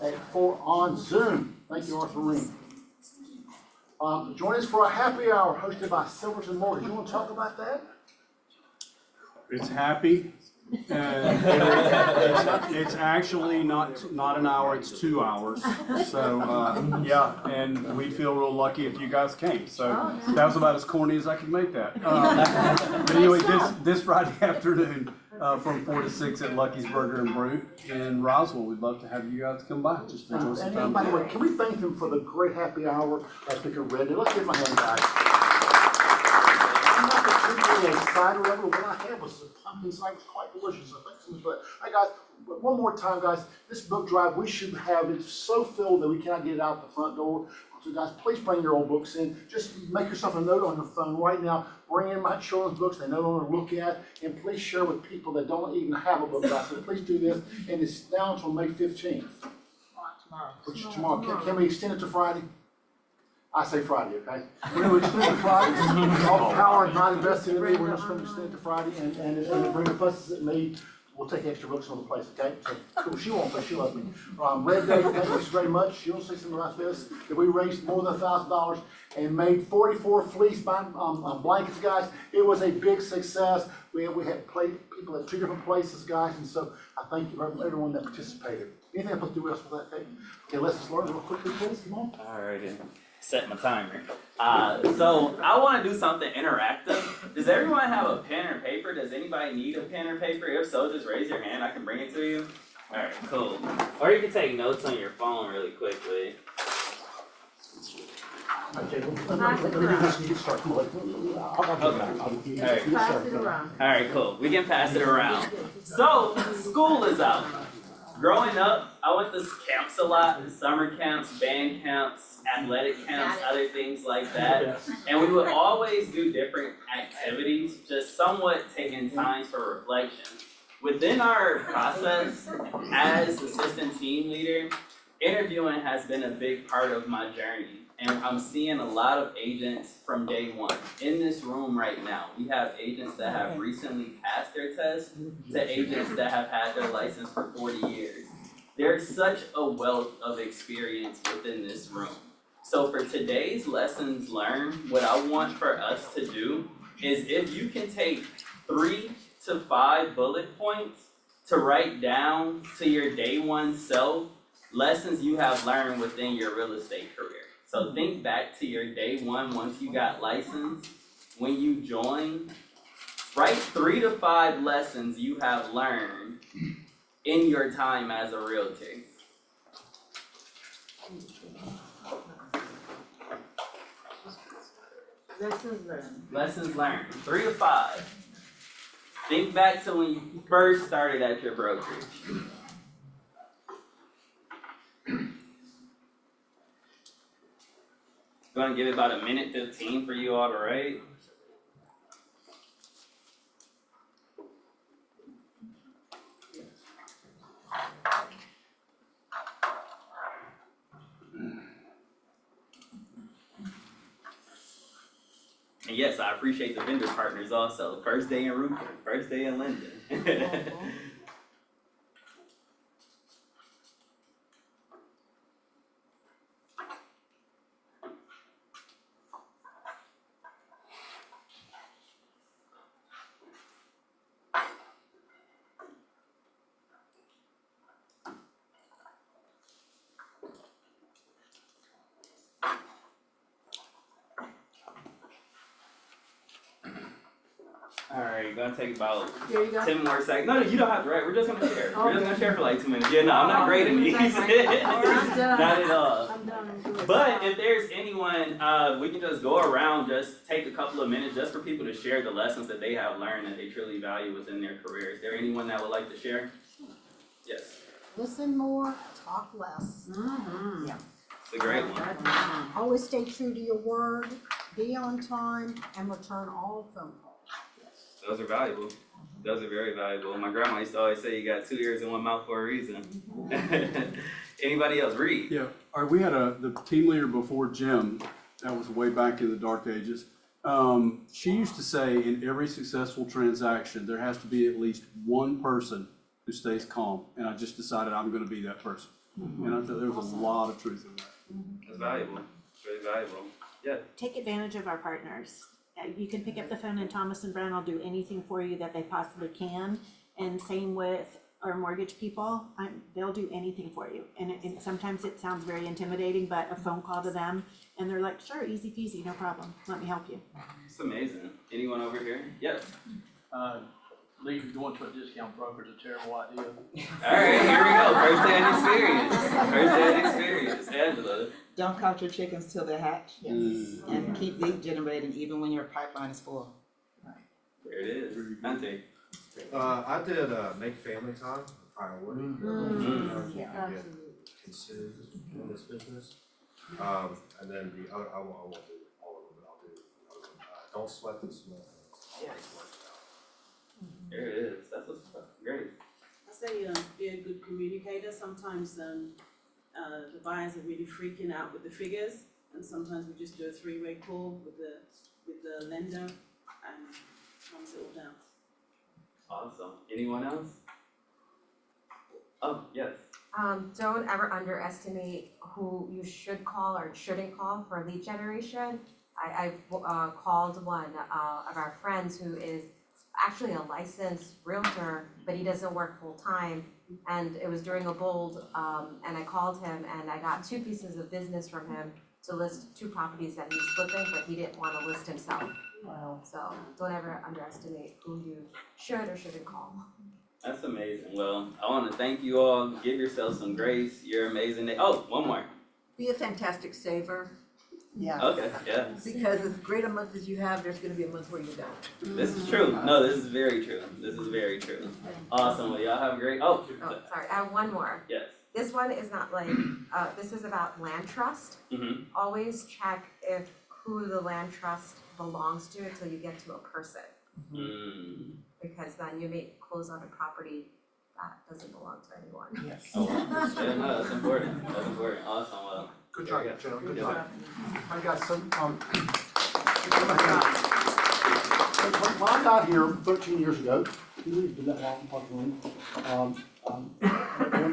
at 4 on Zoom. Thank you, R3. Join us for a happy hour hosted by Silverton Mortgage. You want to talk about that? It's happy, and it's actually not an hour, it's 2 hours. So, yeah, and we feel real lucky if you guys came. So that was about as corny as I could make that. But anyway, this Friday afternoon, from 4 to 6 at Lucky's Burger and Brew in Roswell, we'd love to have you guys come by, just to enjoy some And time. by the way, can we thank them for the great happy hour at Pick a Red? Let's give them a hand, guys. I'm not particularly a cider lover, but what I had was the pumpkin cider, it was quite delicious, so thanks so much for that. Hey guys, one more time, guys, this book drive, we should have it so filled that we cannot get it out the front door. So guys, please bring your old books in. Just make yourself a note on your phone right now. Bring in my children's books they no longer look at, and please share with people that don't even have a book, guys. So please do this, and it's now until May 15th. Tomorrow. Which is tomorrow. Can we extend it to Friday? I say Friday, okay? We're gonna extend it to Friday. All the power is not invested in me. We're just gonna extend it to Friday, and bring the fuss at me. We'll take extra books from the place, okay? So, cool, she won't, but she loves me. Red Day, thank you very much. She'll say something about this, that we raised more than $1,000 and made 44 fleece blankets, guys. It was a big success. We had people at 2 different places, guys, and so I thank you for everyone that participated. Anything else to do else with that, Kate? Okay, let's learn real quickly, please, come on. Alrighty, set my timer. So I want to do something interactive. Does everyone have a pen or paper? Does anybody need a pen or paper? If so, just raise your hand. I can bring it to you. Alright, cool. Or you can take notes on your phone really quickly. Okay, let me just get started. Pass it around. Alright, cool. We can pass it around. So, school is out. Growing up, I went to camps a lot, summer camps, band camps, athletic camps, other things like that. And we would always do different activities, just somewhat taking time for reflection. Within our process, as assistant team leader, interviewing has been a big part of my journey. And I'm seeing a lot of agents from day one. In this room right now, we have agents that have recently passed their test to agents that have had their license for 40 years. There's such a wealth of experience within this room. So for today's lessons learned, what I want for us to do is if you can take 3 to 5 bullet points to write down to your day one self, lessons you have learned within your real estate career. So think back to your day one once you got licensed, when you joined, write 3 to 5 lessons you have learned in your time as a realtor. Lessons learned. Lessons learned, 3 to 5. Think back to when you first started at your brokerage. Gonna give it about 1:15 for you all to write. And yes, I appreciate the vendor partners also. First day in roofing, first day in Linden. Alright, gonna take about Here you go. 10 more seconds. No, you don't have to write. We're just gonna share. We're just Okay. gonna share for like 2 minutes. Yeah, no, I'm not grading these. I'm done. Not at all. I'm done. I'm good. But if there's anyone, we can just go around, just take a couple of minutes just for people to share the lessons that they have learned that they truly value within their career. Is there anyone that would like to share? Yes, Listen more, talk less. it's a great one. Always stay true to your word, be on time, and return all phone calls. Those are valuable. Those are very valuable. My grandma used to always say you got 2 ears and 1 mouth for a reason. Anybody else? Read. Yeah, we had the team leader before Jim, that was way back in the dark ages. She used to say in every successful transaction, there has to be at least one person who stays calm. And I just decided I'm gonna be that person. And I thought there was a lot of truth in that. That's valuable. It's very valuable. Yeah. Take advantage of our partners. You can pick up the phone and Thomas and Brown will do anything for you that they possibly can. And same with our mortgage people, they'll do anything for you. And sometimes it sounds very intimidating, but a phone call to them and they're like, sure, easy peasy, no problem, let me help you. It's amazing. Anyone over here? Yes. Leaving going to a discount broker is a terrible idea. Alright, here we go. First-hand experience. First-hand experience. Angela. Don't count your chickens till they hatch. Yes. And keep lead generating even when your pipeline is full. There it is. Ante. I did, make family time, a priority. Yeah. Get consumed in this business. And then the other, I won't do all of them, but I'll do the other one. Don't sweat the small things. Yes. There it is. That's what's great. I say, be a good communicator. Sometimes, the buyers are really freaking out with the figures, and sometimes we just do a 3-way call with the lender and calms it all down. Awesome. Anyone else? Oh, yes. Don't ever underestimate who you should call or shouldn't call for lead generation. I've called one of our friends who is actually a licensed realtor, but he doesn't work full-time. And it was during a bold, and I called him and I got 2 pieces of business from him to list 2 properties that he's flipping, but he didn't wanna list himself. Wow. So don't ever underestimate who you should or shouldn't call. That's amazing. Well, I want to thank you all. Give yourself some grace. You're amazing. Oh, one more. Be a fantastic saver. Yeah. Okay, yeah. Because as great a month as you have, there's gonna be a month where you don't. This is true. No, this is very true. This is very true. Awesome. Well, y'all have a great. Oh, Sorry, I have one more. yes. This one is not like, this is about land trust. Mm-hmm. Always check if who the land trust belongs to until you get to a person. Because then you may close on a property that doesn't belong to anyone. Yes. Oh, yeah, no, that's important. That's important. Awesome. Well, Good there job, you go. Joe, good Yes, job. sir. I got some, when I got here 13 years ago, we've been that long, probably,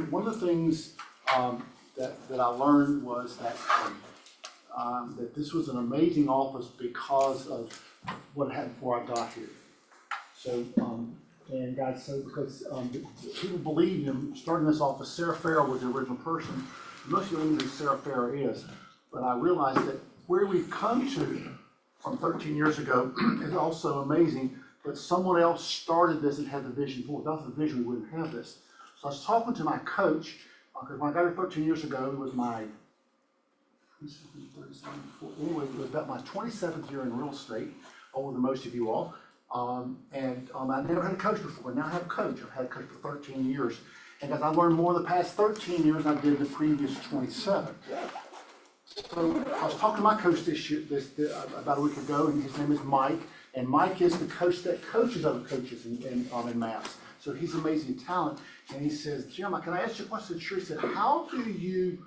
one of the things, that I learned was that, that this was an amazing office because of what happened before I got here. So, and guys, so because, people believe in starting this office, Sarah Farrell was the original person. Most of you don't know who Sarah Farrell is, but I realized that where we've come to from 13 years ago is also amazing, but someone else started this and had the vision for it. Without the vision, we wouldn't have this. So I was talking to my coach, because when I got here 13 years ago, it was my, anyway, it was about my 27th year in real estate, older than most of you all. I never had a coach before. Now I have a coach. I've had a coach for 13 years. And as I learned more the past 13 years than I did the previous 27. So I was talking to my coach about a week ago, and his name is Mike. And Mike is the coach that coaches other coaches in MAPS. So he's amazing talent. And he says, Jim, can I ask you a question? Sure. He said, how do you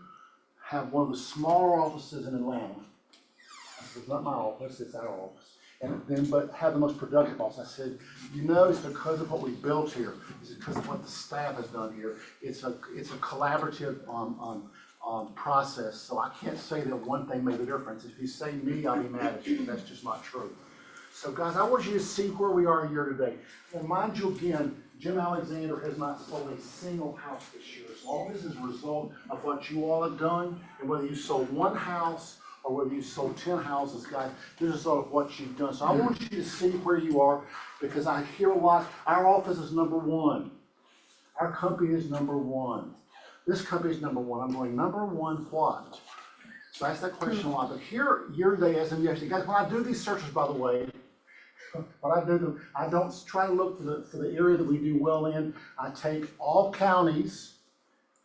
have one of the smaller offices in Atlanta? I said, it's not my office, it's our office. And then, but have the most productive office. I said, it's because of what we built here. It's because of what the staff has done here. It's a collaborative process. So I can't say that one thing made the difference. If you say me, I'll be mad at you. That's just not true. So guys, I want you to see where we are here today. And mind you again, Jim Alexander has not sold a single house this year. So all this is a result of what you all have done, and whether you sold one house or whether you sold 10 houses, guys, this is sort of what you've done. So I want you to see where you are, because I hear a lot, our office is number one. Our company is number one. This company is number one. I'm going, number one what? So I ask that question a lot, but here, year to date, as in yesterday, guys, when I do these searches, by the way, when I do them, I don't try to look for the area that we do well in. I take all counties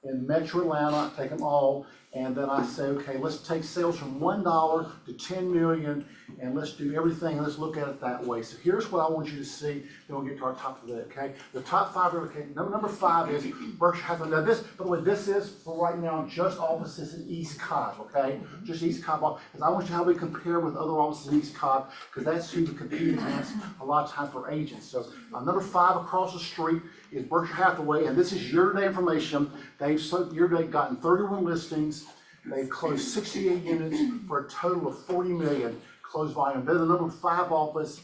in Metro Atlanta, I take them all, and then I say, okay, let's take sales from $1 to 10 million, and let's do everything, and let's look at it that way. So here's what I want you to see, then we'll get to our top of that, okay? The top five, okay, number 5 is Berkshire Hathaway. Now this, by the way, this is, for right now, just offices in East Cobb, okay? Just East Cobb, because I want you to know how we compare with other offices in East Cobb, because that's who we compete against a lot of time for agents. So number 5 across the street is Berkshire Hathaway, and this is year-to-date information. They've year-to-date gotten 31 listings. They've closed 68 units for a total of 40 million closed volume. They're the number 5 office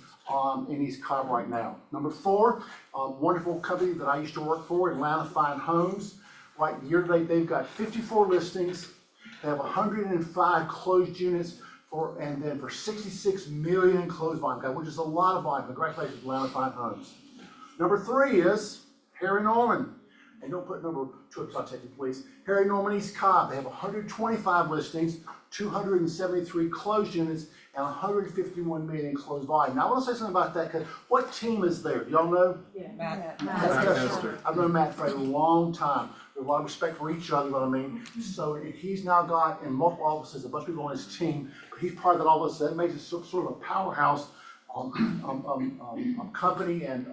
in East Cobb right now. Number 4, wonderful company that I used to work for, Atlanta Fine Homes. Right, year-to-date, they've got 54 listings. They have 105 closed units and then for 66 million closed volume, which is a lot of volume. Congratulations, Atlanta Fine Homes. Number 3 is Harry Norman. And don't put number 2 upside down, please. Harry Norman East Cobb. They have 125 listings, 273 closed units, and 151 million in closed volume. Now I want to say something about that, because what team is there? Do y'all know? Yeah. Matt Hester. I've known Matt for a long time. We have a lot of respect for each other, you know what I mean? So he's now got in multiple offices a bunch of people on his team, but he's part of that office. That makes it sort of a powerhouse company and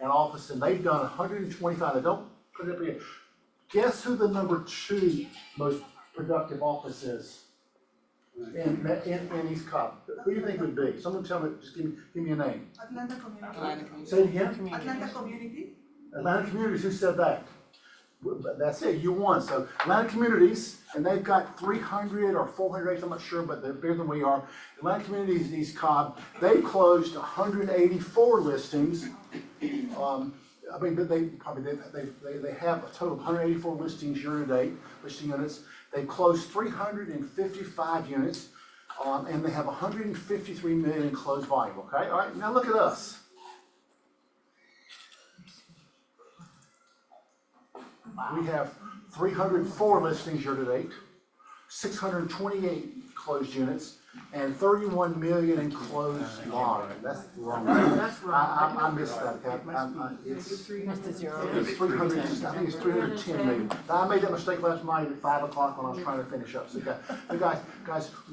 office, and they've done 125. They don't put it up here. Guess who the number 2 most productive office is in East Cobb? Who do you think would be? Someone tell me, just give me a name. Atlanta Community. Say it again? Atlanta Community. Atlanta Communities, who said that? That's it, you won. So Atlanta Communities, and they've got 300 or 400 acres, I'm not sure, but they're bigger than we are. Atlanta Communities in East Cobb, they closed 184 listings. I mean, they have a total of 184 listings year to date, listing units. They closed 355 units, and they have 153 million in closed volume, okay? All right, now look at us. We have 304 listings year to date, 628 closed units, and 31 million in closed volume. That's wrong. That's wrong. I missed that, okay? It's 300, I think it's 310 million. Now, I made that mistake last night at 5 o'clock when I was trying to finish up. So guys,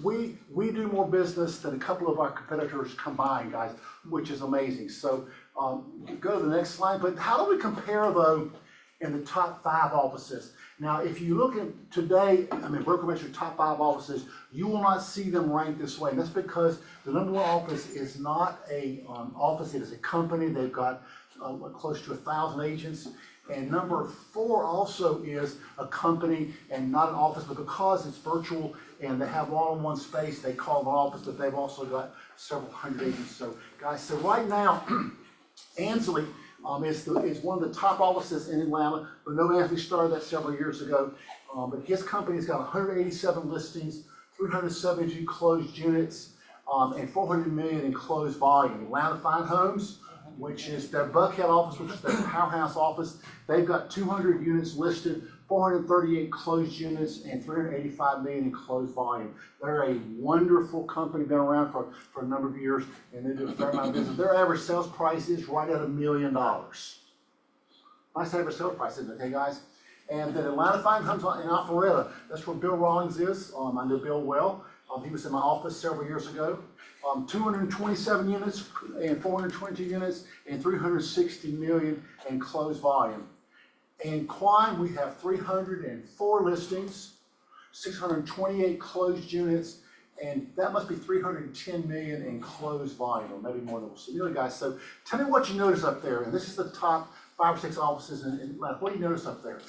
we do more business than a couple of our competitors combined, guys, which is amazing. So go to the next slide. But how do we compare though in the top 5 offices? Now, if you look at today, I mean, Broker Metro top 5 offices, you will not see them ranked this way. And that's because the number 1 office is not a office, it is a company. They've got close to 1,000 agents. And number 4 also is a company and not an office, but because it's virtual and they have one-on-one space, they call it an office, but they've also got several hundred agents. So, guys, so right now, Ansley is one of the top offices in Atlanta. But no, Anthony started that several years ago. But his company's got 187 listings, 372 closed units, and 400 million in closed volume. Atlanta Fine Homes, which is their Buckhead office, which is their powerhouse office, they've got 200 units listed, 438 closed units, and 385 million in closed volume. They're a wonderful company, been around for a number of years, and they do a fair amount of business. Their average sales price is right at $1 million. Nice average sales price, isn't it, okay, guys? And then Atlanta Fine Homes in Alpharetta, that's where Bill Rawlings is. I know Bill well. He was in my office several years ago. 227 units and 422 units and 360 million in closed volume. In Quine, we have 304 listings, 628 closed units, and that must be 310 million in closed volume, or maybe more than we'll see. Anyway, guys, so tell me what you notice up there. And this is the top 5 or 6 offices in Atlanta. What do you notice up there?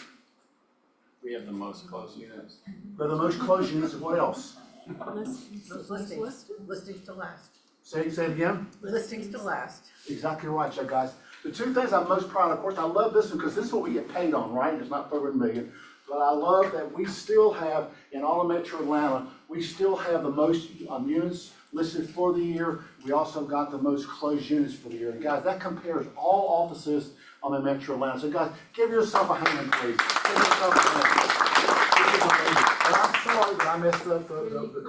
We have the most closed units. They're the most closed units, and what else? Listings to last. Say it again? Listings to last. Exactly right, so guys. The 2 things I'm most proud of course, I love this one because this is what we get paid on, right? It's not 31 million. But I love that we still have, in all of Metro Atlanta, we still have the most units listed for the year. We also got the most closed units for the year. And guys, that compares all offices on the Metro Atlanta. So guys, give yourself a hand, please. Give yourself a hand. This is amazing. And I'm sorry that I missed the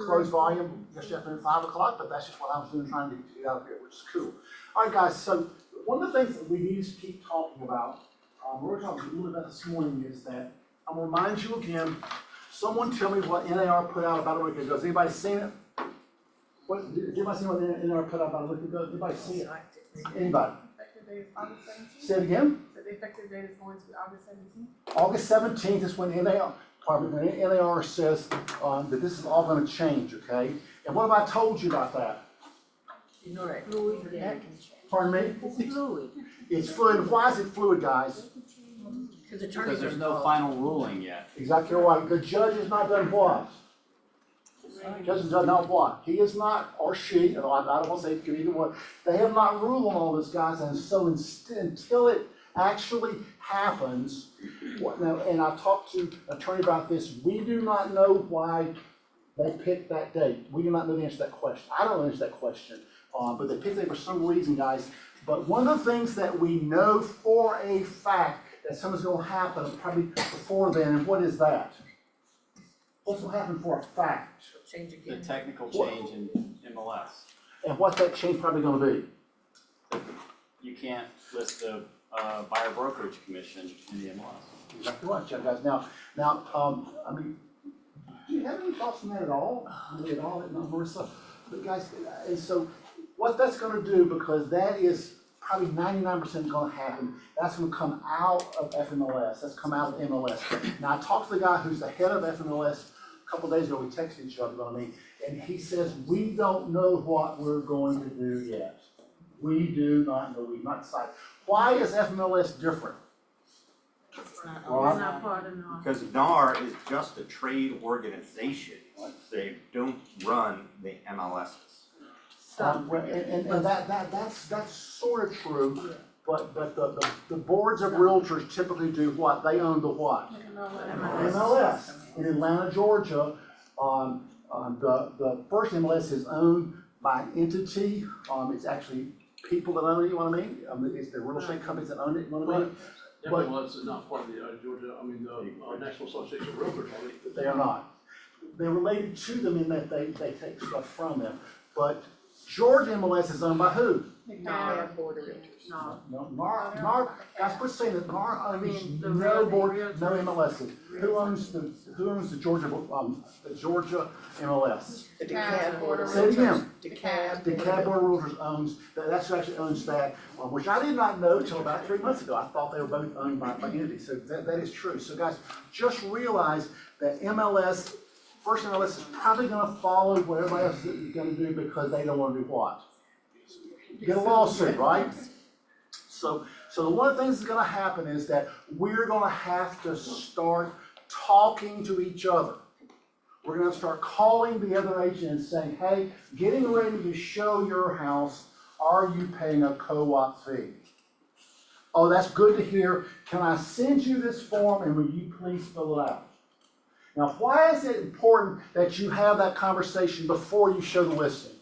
closed volume yesterday afternoon at 5 o'clock, but that's just what I was doing, trying to get out of here, which is cool. All right, guys, so one of the things that we need to keep talking about, we're talking a little bit about this morning, is that I'm gonna remind you again, someone tell me what NAR put out about a week ago. Has anybody seen it? What, did anybody see what NAR put out about a week ago? Anybody see it? Anybody? Effective date is August 17th. Say it again? So the effective date is going to be August 17th. August 17th is when NAR says that this is all gonna change, okay? And what have I told you about that? You know that fluid, yeah. Pardon me? It's fluid. It's fluid. Why is it fluid, guys? Because there's no final ruling yet. Exactly right. The judge has not done what? Judge has done not what? He is not, or she, I don't want to say it could either one. They have not ruled on all this, guys, and so until it actually happens, now, and I talked to an attorney about this, we do not know why they picked that date. We do not know the answer to that question. I don't know the answer to that question, but they picked it for some reason, guys. But one of the things that we know for a fact that something's gonna happen probably before then, and what is that? What's gonna happen for a fact? Change The again. technical change in MLS. And what's that change probably gonna be? You can't list the buyer brokerage commission in the MLS. Exactly right, Jeff, guys. Now, I mean, do you have any thoughts on that at all? At all, Marissa? But guys, and so what that's gonna do, because that is probably 99% gonna happen, that's gonna come out of FMLS, that's come out of MLS. Now, I talked to the guy who's the head of FMLS a couple days ago, we texted each other, and he says, we don't know what we're going to do yet. We do not know, we've not decided. Why is FMLS different? It's not Rob? Because NAR is just a trade organization. They don't run the MLSs. And that's sort of true, but the boards of realtors typically do what? They own the what? MLS. In Atlanta, Georgia, the first MLS is owned by an entity. It's actually people that own it, you know what I mean? It's the real estate companies that own it, you know what I mean? But MLS is not part of the Georgia, the National Association of Realtors, are they? they are not. They're related to them in that they take stuff from them. But Georgia MLS is owned by who? NAR Board of Realtors. No, NAR, guys, quit saying that NAR owns no board, no MLSs. Who owns the Georgia MLS? The DeKalb Board of Realtors. Say it again. DeKalb. DeKalb Board of Realtors owns, that's who actually owns that, which I did not know until about 3 months ago. I thought they were both owned by entities, so that is true. So guys, just realize that First MLS is probably gonna follow what everybody else is gonna do because they don't wanna do what? Get a lawsuit, right? So one of the things that's gonna happen is that we're gonna have to start talking to each other. We're gonna start calling the other agent and saying, hey, getting ready to show your house, are you paying a co-op fee? Oh, that's good to hear. Can I send you this form and will you please fill it out? Now, why is it important that you have that conversation before you show the listing?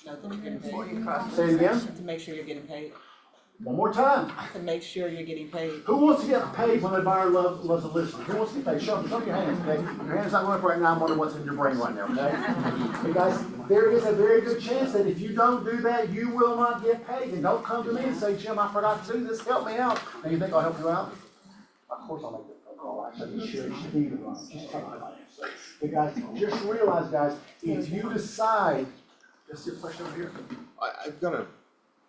Before you cross. Say it again? To make sure you're getting paid. One more time. To make sure you're getting paid. Who wants to get paid when the buyer loves a listing? Who wants to get paid? Show me your hands, okay? Your hand's not going up right now. I'm wondering what's in your brain right now, okay? Hey guys, there is a very good chance that if you don't do that, you will not get paid. And don't come to me and say, Jim, I forgot to do this. Help me out. And you think I'll help you out? Of course I'll make that phone call. I said you should. You should be the one. Just take my money. But guys, just realize, guys, if you decide, just your question over here. I've got a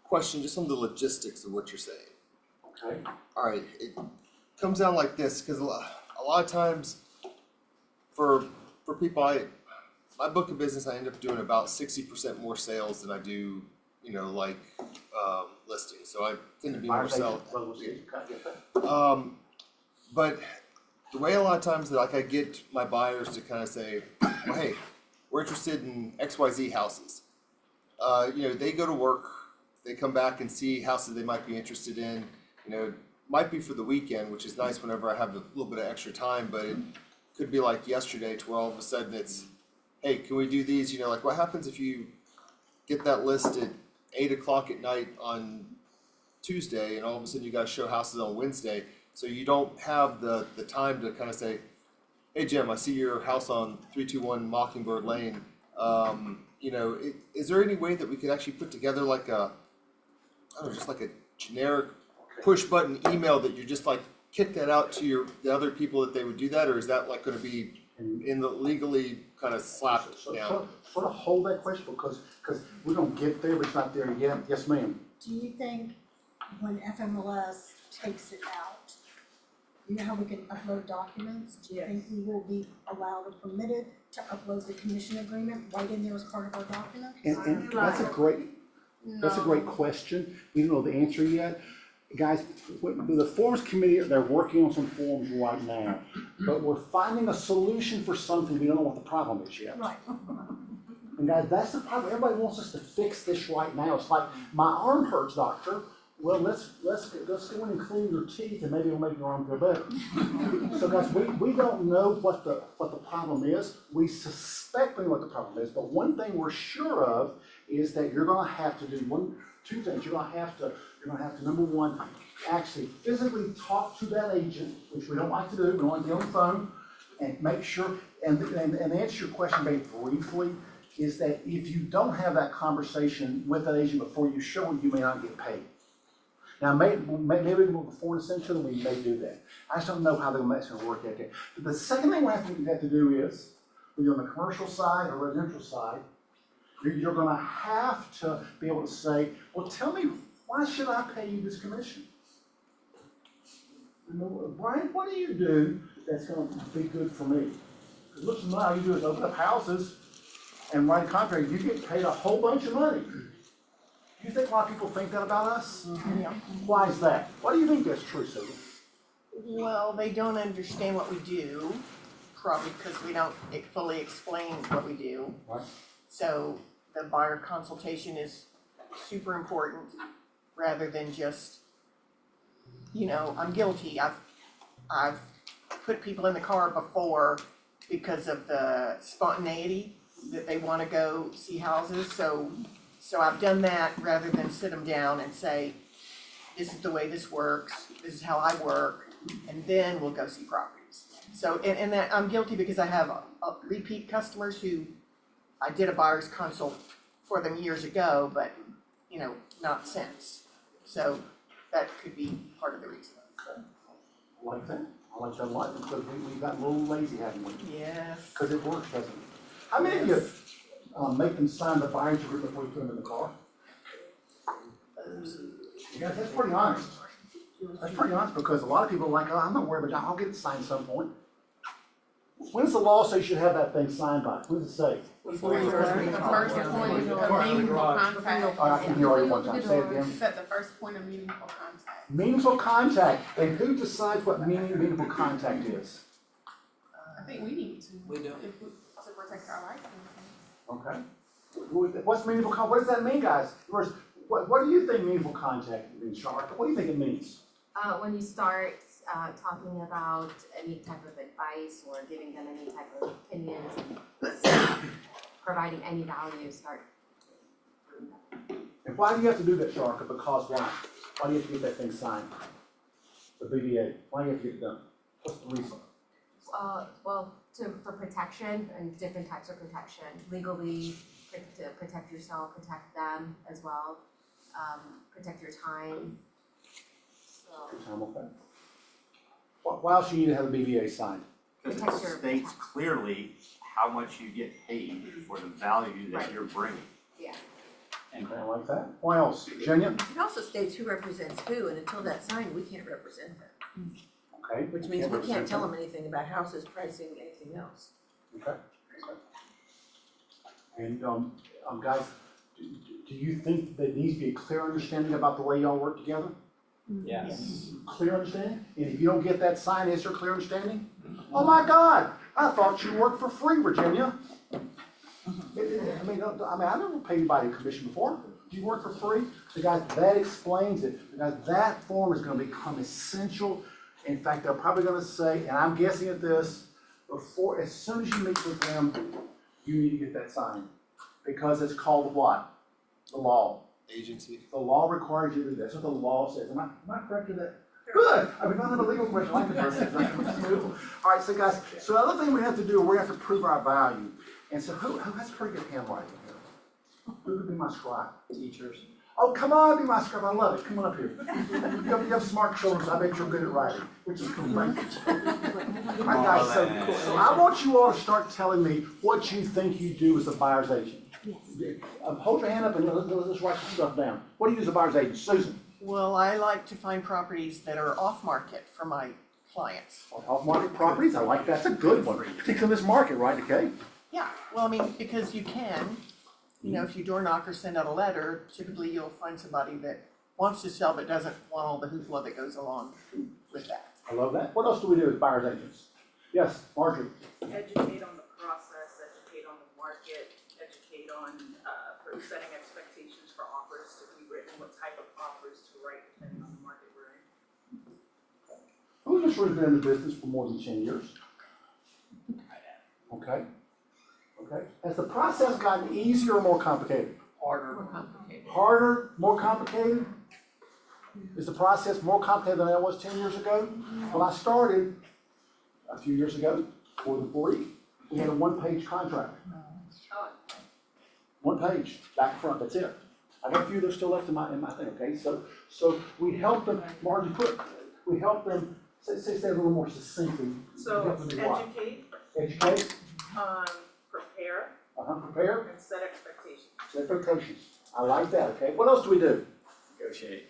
question just on the logistics of what you're saying. Okay. All right, it comes down like this, because a lot of times for people, my book of business, I end up doing about 60% more sales than I do, listings. So I tend to be more sell. But the way a lot of times that I get my buyers to kind of say, well, hey, we're interested in XYZ houses. They go to work, they come back and see houses they might be interested in. Might be for the weekend, which is nice whenever I have a little bit of extra time, but it could be like yesterday to where all of a sudden it's, hey, can we do these, like what happens if you get that list at 8 o'clock at night on Tuesday and all of a sudden you guys show houses on Wednesday, so you don't have the time to kind of say, hey Jim, I see your house on 321 Mockingbird Lane. Is there any way that we could actually put together like just like a generic push button email that you just like kick that out to the other people that they would do that, or is that like gonna be in the legally kind of slapped down? Sort of hold that question because we're gonna get there, but it's not there yet. Yes, ma'am. Do you think when FMLS takes it out, you know how we can upload documents? Do you think we will be allowed or permitted to upload the commission agreement right in there as part of our document? And that's a great question. We don't know the answer yet. Guys, the forms committee, they're working on some forms right now, but we're finding a solution for something. We don't know what the problem is yet. Right. And guys, that's the problem. Everybody wants us to fix this right now. It's like, my arm hurts, doctor. Well, let's go in and clean your teeth and maybe it'll make your arm feel better. So guys, we don't know what the problem is. We suspect we know what the problem is, but one thing we're sure of is that you're gonna have to do two things. You're gonna have to, number one, actually physically talk to that agent, which we don't like to do. We don't like to get on the phone, and make sure, and answer your question very briefly, is that if you don't have that conversation with that agent before you show it, you may not get paid. Now, maybe we can move before and send to them, we may do that. I just don't know how that's gonna work yet. But the second thing we have to do is, whether you're on the commercial side or residential side, you're gonna have to be able to say, well, tell me, why should I pay you this commission? Brian, what do you do that's gonna be good for me? Because looks to me, all you do is open up houses and write a contract, you get paid a whole bunch of money. Do you think a lot of people think that about us? Yeah. Why is that? Why do you think that's true, Susan? Well, they don't understand what we do, probably because we don't fully explain what we do. Right. So the buyer consultation is super important, rather than just, I'm guilty. I've put people in the car before because of the spontaneity that they want to go see houses. So I've done that rather than sit them down and say, this is the way this works, this is how I work, and then we'll go see properties. So, and that I'm guilty because I have repeat customers who I did a buyer's consult for them years ago, but, not since. So that could be part of the reason. I like that. I like that a lot because we've gotten a little lazy, haven't we? Yes. Because it works, doesn't it? How many of you make them sign the buyer's agreement before you put them in the car? You guys, that's pretty honest. That's pretty honest because a lot of people are like, oh, I'm not worried about it. I'll get it signed at some point. When does the law say you should have that thing signed by? When does it say? Before you start the first point of meaningful contact. Oh, I can hear you one time. Say it again. Set the first point of meaningful contact. Meaningful contact. And who decides what meaningful contact is? I think we need to. We do. To protect our licenses. Okay. What's meaningful contact? What does that mean, guys? First, what do you think meaningful contact means, Charlotte? What do you think it means? When you start talking about any type of advice or giving them any type of opinions, providing any value, start. And why do you have to do that, Sharka? Because why? Why do you have to get that thing signed? The BDA. Why do you have to get it done? What's the reason? Well, for protection and different types of protection, legally, to protect yourself, protect them as well, protect your time. So. Your time, okay. Why else do you need to have a BDA signed? Because it states clearly how much you get paid for the value that you're bringing. Yeah. And I like that. Why else? Virginia? It also states who represents who, and until that's signed, we can't represent them. Okay. Which means we can't tell them anything about houses, pricing, anything else. Okay. And guys, do you think there needs to be a clear understanding about the way y'all work together? Yes. Clear understanding? And if you don't get that sign, is there clear understanding? Oh my God, I thought you worked for free, Virginia. I mean, I never paid anybody a commission before. Do you work for free? So guys, that explains it. Guys, that form is gonna become essential. In fact, they're probably gonna say, and I'm guessing at this, as soon as you meet with them, you need to get that signed. Because it's called what? The law. Agency. The law requires you to do that. That's what the law says. Am I correct in that? Good. I mean, not a legal question, I can address it. All right, so guys, so the other thing we have to do, we have to prove our value. And so who has pretty good handwriting here? Who could be my scribe? Teachers. Oh, come on, be my scribe. I love it. Come on up here. You have smart children, so I bet you're good at writing, which is cool. Thank you. All right, guys, so I want you all to start telling me what you think you do as a buyer's agent. Hold your hand up and let's write some stuff down. What do you do as a buyer's agent? Susan? Well, I like to find properties that are off-market for my clients. Off-market properties? I like that. That's a good one, particularly in this market, right, okay? Yeah, well, I mean, because you can, you know, if you door knock or send out a letter, typically you'll find somebody that wants to sell but doesn't want all the hoopla that goes along with that. I love that. What else do we do as buyer's agents? Yes, Marjorie? Educate on the process, educate on the market, educate on, for setting expectations for offers to be written, what type of offers to write depending on the market we're in. Who's just been in the business for more than 10 years? Okay. Okay. Has the process gotten easier or more complicated? Harder. More complicated. Harder, more complicated? Is the process more complicated than it was 10 years ago? When I started a few years ago, more than 40, we had a one-page contract. One page, back front, that's it. I got a few that are still left in my thing, okay? So we help them, Margie, we help them, say that a little more succinctly. So Help them do what? educate, Educate, prepare, prepare, and set expectations. set expectations. I like that, okay? What else do we do? Negotiate.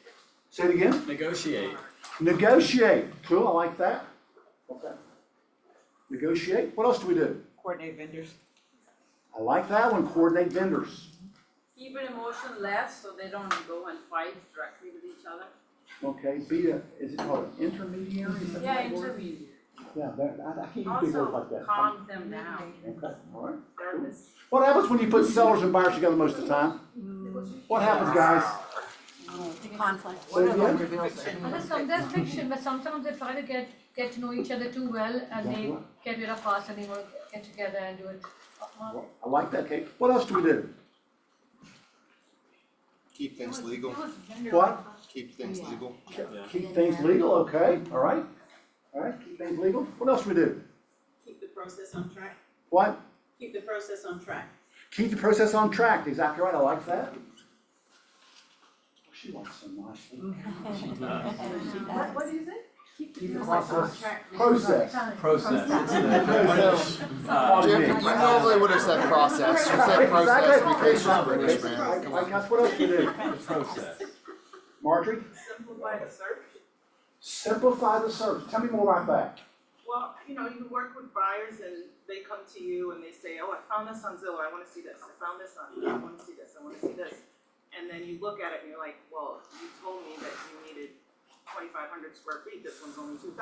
Say it again? Negotiate. Negotiate, cool, I like that. Okay. Negotiate, what else do we do? Coordinate vendors. I like that one, coordinate vendors. Keep an emotion less so they don't go and fight directly with each other. Okay, is it called an intermediary? Is that the Yeah, right word? intermediate. Yeah, I can't use big words like that. Calm them down. Okay, all right. Nervous. What happens when you put sellers and buyers together most of the time? What happens, guys? Conflict. Say it again? There's friction, but sometimes they try to get to know each other too well, and they get rid of us, and they want to get together and do it. I like that, Kate. What else do we do? Keep things legal. What? Keep things legal. Keep things legal, okay, all right. All right, keep things legal. What else do we do? Keep the process on track. What? Keep the process on track. Keep the process on track, exactly right, I like that. She likes so nicely. What do you say? Keep the process. Process. Jim, you normally would have said process. You said process because you're British, man. Come on. Guys, what else do we do? Process. Marjorie? Simplify the search. Simplify the search. Tell me more about that. Well, you know, you work with buyers and they come to you and they say, oh, I found this on Zillow, I wanna see this, I found this on, I wanna see this, I wanna see this. And then you look at it and you're like, well, you told me that you needed 2,500 square feet, this one's only 2,000.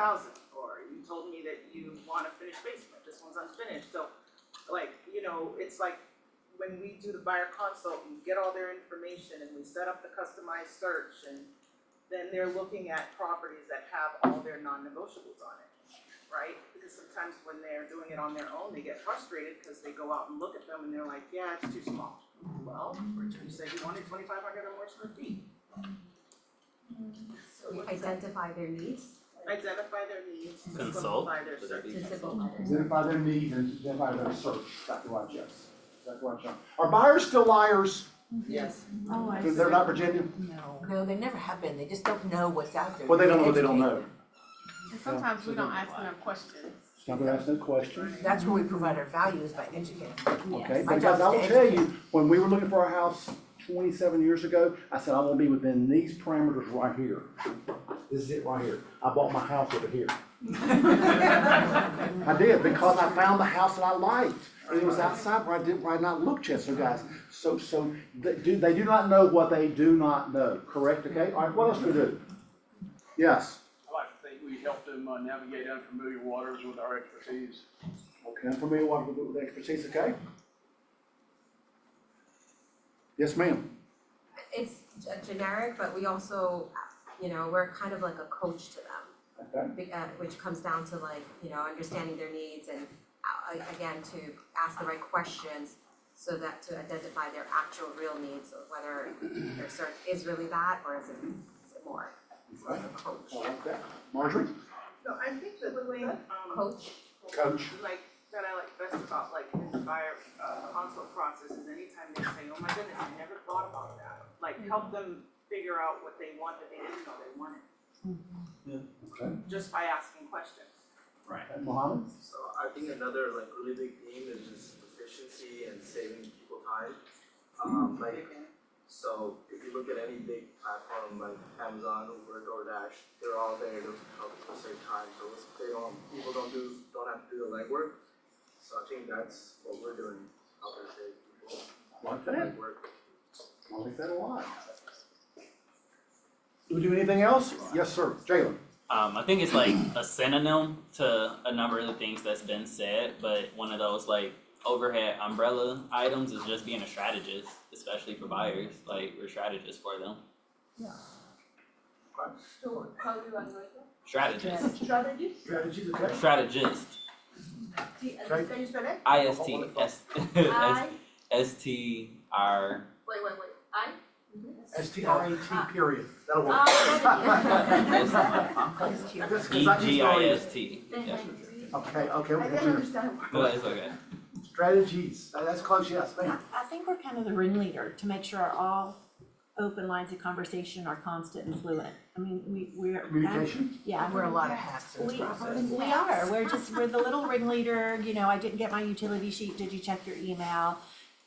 Or you told me that you want a finished basement, this one's unfinished. So, like, you know, it's like when we do the buyer consult, we get all their information and we set up the customized search, and then they're looking at properties that have all their non-negotiables on it, right? Because sometimes when they're doing it on their own, they get frustrated because they go out and look at them and they're like, yeah, it's too small. Well, you said you wanted 2,500 or more square feet. So you identify their needs. Identify their needs, Consult. simplify their search. Identify their needs and identify their search. Exactly right, yes. Exactly right, John. Are buyers still liars? Yes. Oh, I They're not Virginia? No, they never have been. They just don't know what's out there. Well, they don't know what they don't know. And sometimes we don't ask enough questions. It's not gonna ask no questions. That's where we provide our values by educating. Okay, My but job guys, I is will to tell educate. you, when we were looking for our house 27 years ago, I said, I want to be within these parameters right here. This is it right here. I bought my house over here. I did, because I found the house that I liked. And it was outside where I had not looked yet, so guys, they do not know what they do not know, correct, okay? All right, what else do we do? Yes? I like to think we help them navigate unfamiliar waters with our expertise. Okay, I'm familiar with expertise, okay? Yes, ma'am. It's generic, but we also, you know, we're kind of like a coach to them. Okay. Which comes down to like, you know, understanding their needs and again, to ask the right questions so that to identify their actual real needs, of whether their search is really that or is it more. It's like a coach. I like that. Marjorie? No, I think that the thing, Coach. Coach. like, that I like best about like his buyer consult process is anytime they say, oh my goodness, I never thought about that. Like, help them figure out what they want that they didn't know they wanted, Okay. just by asking questions. Right. And Mohammed? So I think another like really big theme is just efficiency and saving people time. So if you look at any big platform like Amazon, Uber, DoorDash, they're all there to help people save time. So people don't have to do the legwork. So I think that's what we're doing, helping save people Like that. legwork. I like that a lot. Do we do anything else? Yes, sir. Jalen? I think it's like a synonym to a number of the things that's been said, but one of those like overhead umbrella items is just being a strategist, especially for buyers. Like, we're strategists for them. So how do you write that? Strategist. Strategist? Strategies, okay. Strategist. Can you spell it? ISTSTR. Wait, I? STRAT, period. That'll work. EGIST. Yeah. Okay, okay. I didn't understand. No, it's okay. Strategies, that's close, yes, ma'am. I think we're kind of the ringleader to make sure all open lines of conversation are constant and fluent. I mean, we're. Communication? Yeah. Wear a lot of hats in this process. We are, we're the little ringleader, you know, I didn't get my utility sheet, did you check your email?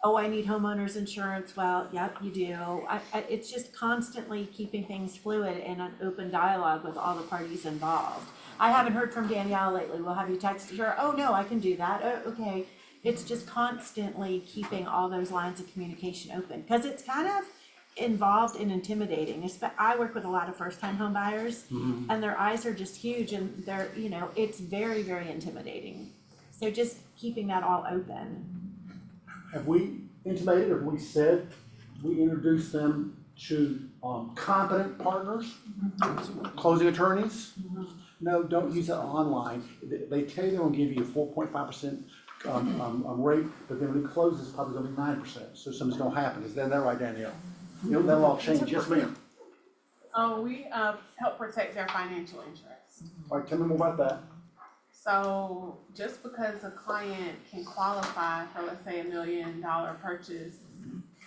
Oh, I need homeowners insurance, well, yep, you do. It's just constantly keeping things fluid and an open dialogue with all the parties involved. I haven't heard from Danielle lately, well, have you texted her? Oh, no, I can do that, oh, okay. It's just constantly keeping all those lines of communication open, because it's kind of involved and intimidating. I work with a lot of first-time home buyers, and their eyes are just huge, and they're, you know, it's very, very intimidating. So just keeping that all open. Have we intimated, or have we said, we introduce them to competent partners, closing attorneys? No, don't use it online. They tell you they're gonna give you a 4.5% rate, but then when it closes, it's probably gonna be 9%. So something's gonna happen. Is that right, Danielle? You know, that'll all change. Yes, ma'am. Oh, we help protect their financial interests. All right, tell me more about that. So just because a client can qualify for, let's say, $1 million purchase,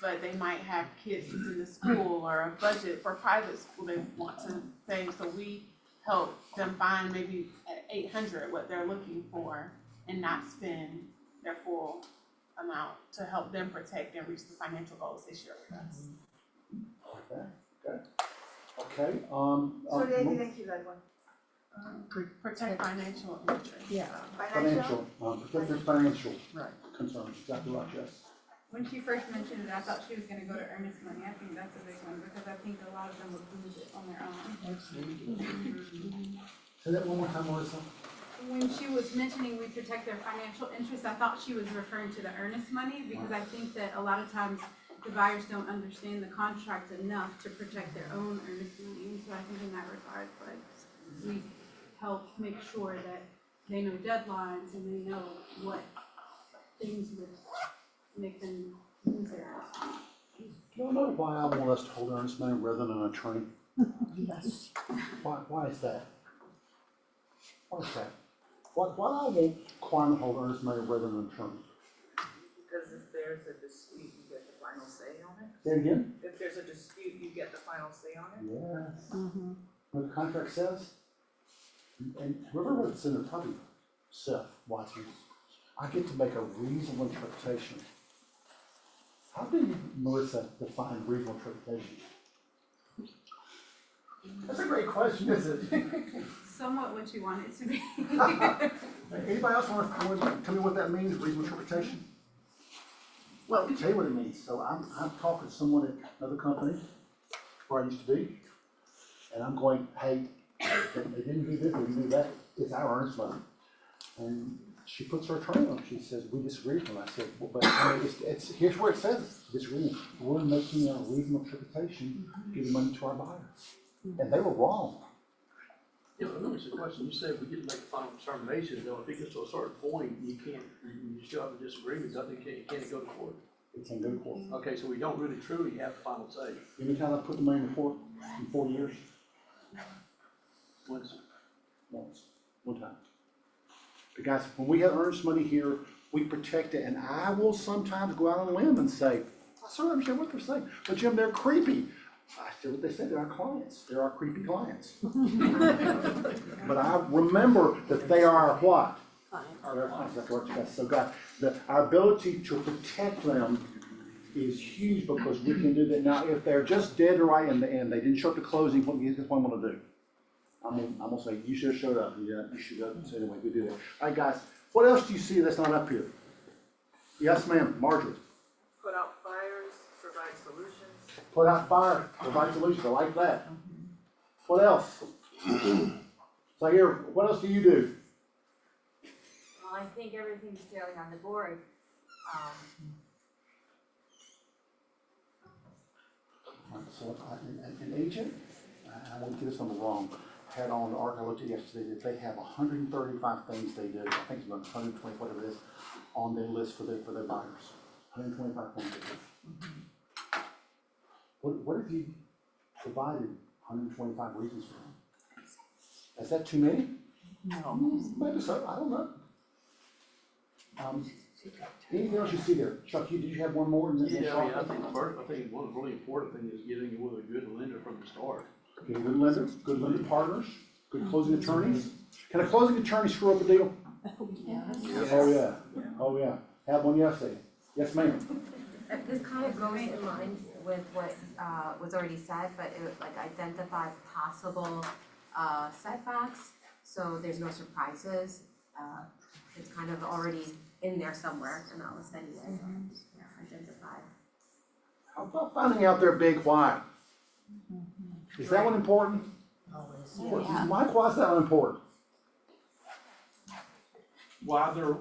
but they might have kids who's in the school or a budget for private school they want to save, so we help them find maybe at 800 what they're looking for and not spend their full amount to help them protect and reach the financial goals they share with us. Okay. So they didn't hear that one. Protect financial interests. Yeah. Financial, protect their financial concerns, exactly right, yes. When she first mentioned it, I thought she was gonna go to earnest money. I think that's a big one, because I think a lot of them would lose it on their own. Say that one more time, Melissa. When she was mentioning we protect their financial interests, I thought she was referring to the earnest money, because I think that a lot of times the buyers don't understand the contract enough to protect their own earnest money, and so I think in that regard, like, we help make sure that they know deadlines and they know what things would make them lose their earnest money. Do you know why I want us to hold earnest money rather than an attorney? Yes. Why is that? Why is that? Why do I want Quantum to hold earnest money rather than an attorney? Because if there's a dispute, you get the final say on it. Say it again? If there's a dispute, you get the final say on it. Yes. What the contract says, and remember what it's in the probably Seth watching, I get to make a reasonable interpretation. How do you, Melissa, define reasonable interpretation? That's a great question, isn't it? Somewhat what you want it to be. Anybody else want to tell me what that means, reasonable interpretation? Well, let me tell you what it means. So I'm talking to someone at another company where I used to be, and I'm going, hey, they didn't do this, they didn't do that, it's our earnest money. And she puts her attorney on, she says, we disagree with them. I said, well, but I mean, it's, here's where it says, disagree. We're making a reasonable interpretation, giving money to our buyer. And they were wrong. Yeah, but let me ask you a question, you said we get to make a final determination, though, if it gets to a certain point, you can't, you still have a disagreement, doesn't it, can it go to court? It can go to court. Okay, so we don't really truly have the final say. Anytime I put the money in the court in 4 years, Once, one time. But guys, when we have earnest money here, we protect it, and I will sometimes go out on a limb and say, I certainly understand what they're saying, but Jim, they're creepy. I said what they said, they're our clients, they're our creepy clients. But I remember that they are our what? Our clients, that's what you guys, so guys, our ability to protect them is huge because we can do that. Now, if they're just dead right and they didn't show up to closing, what I'm gonna do? I'm gonna say, you should have showed up, you should have, so anyway, we do that. All right, guys, what else do you see that's not up here? Yes, ma'am, Marjorie. Put out fires, provide solutions. Put out fire, provide solutions, I like that. What else? So here, what else do you do? Well, I think everything's fairly on the board. So, an agent, I won't get this number wrong, had on the article I looked at yesterday that they have 135 things they do, I think it's about 120, whatever it is, on their list for their buyers. 125 things they do. What if you provided 125 reasons for them? Is that too many? No. Maybe so, I don't know. Anything else you see there? Chuck, did you have one more? yeah, I mean, I think first, I think one of the really important things is getting with a good lender from the start. Okay, good lenders, good lender partners, good closing attorneys. Can a closing attorney screw up a deal? Oh, yeah, oh, yeah. Had one yesterday. Yes, ma'am. This kind of goes in line with what was already said, but it would like identify possible setbacks, so there's no surprises. It's kind of already in there somewhere in that list anyway, identified. How about finding out their big why? Is that one important? Mike, why is that one important? Why their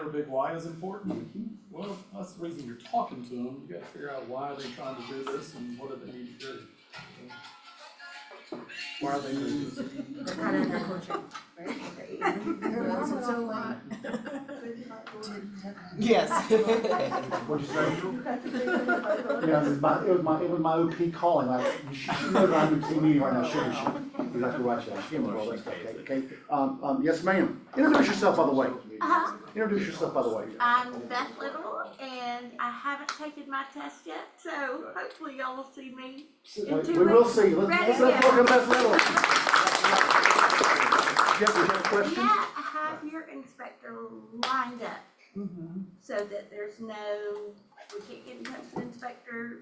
big why is important? Well, that's the reason you're talking to them. You gotta figure out why they're trying to do this and what do they need to do. Why are they doing this? They're kind of under coaching, right? Yes. What'd you say? Yeah, it was my OP calling, like, you should know that I'm in team meeting right now, shouldn't you? Exactly right, Chad. Give me all that stuff, okay? Yes, ma'am. Introduce yourself, by the way. Introduce yourself, by the way. I'm Beth Little, and I haven't taken my test yet, so hopefully y'all will see me in 2 weeks. We will see. Let's welcome Beth Little. You have a question? Yeah, have your inspector lined up, so that there's no, we can't get in touch with the inspector,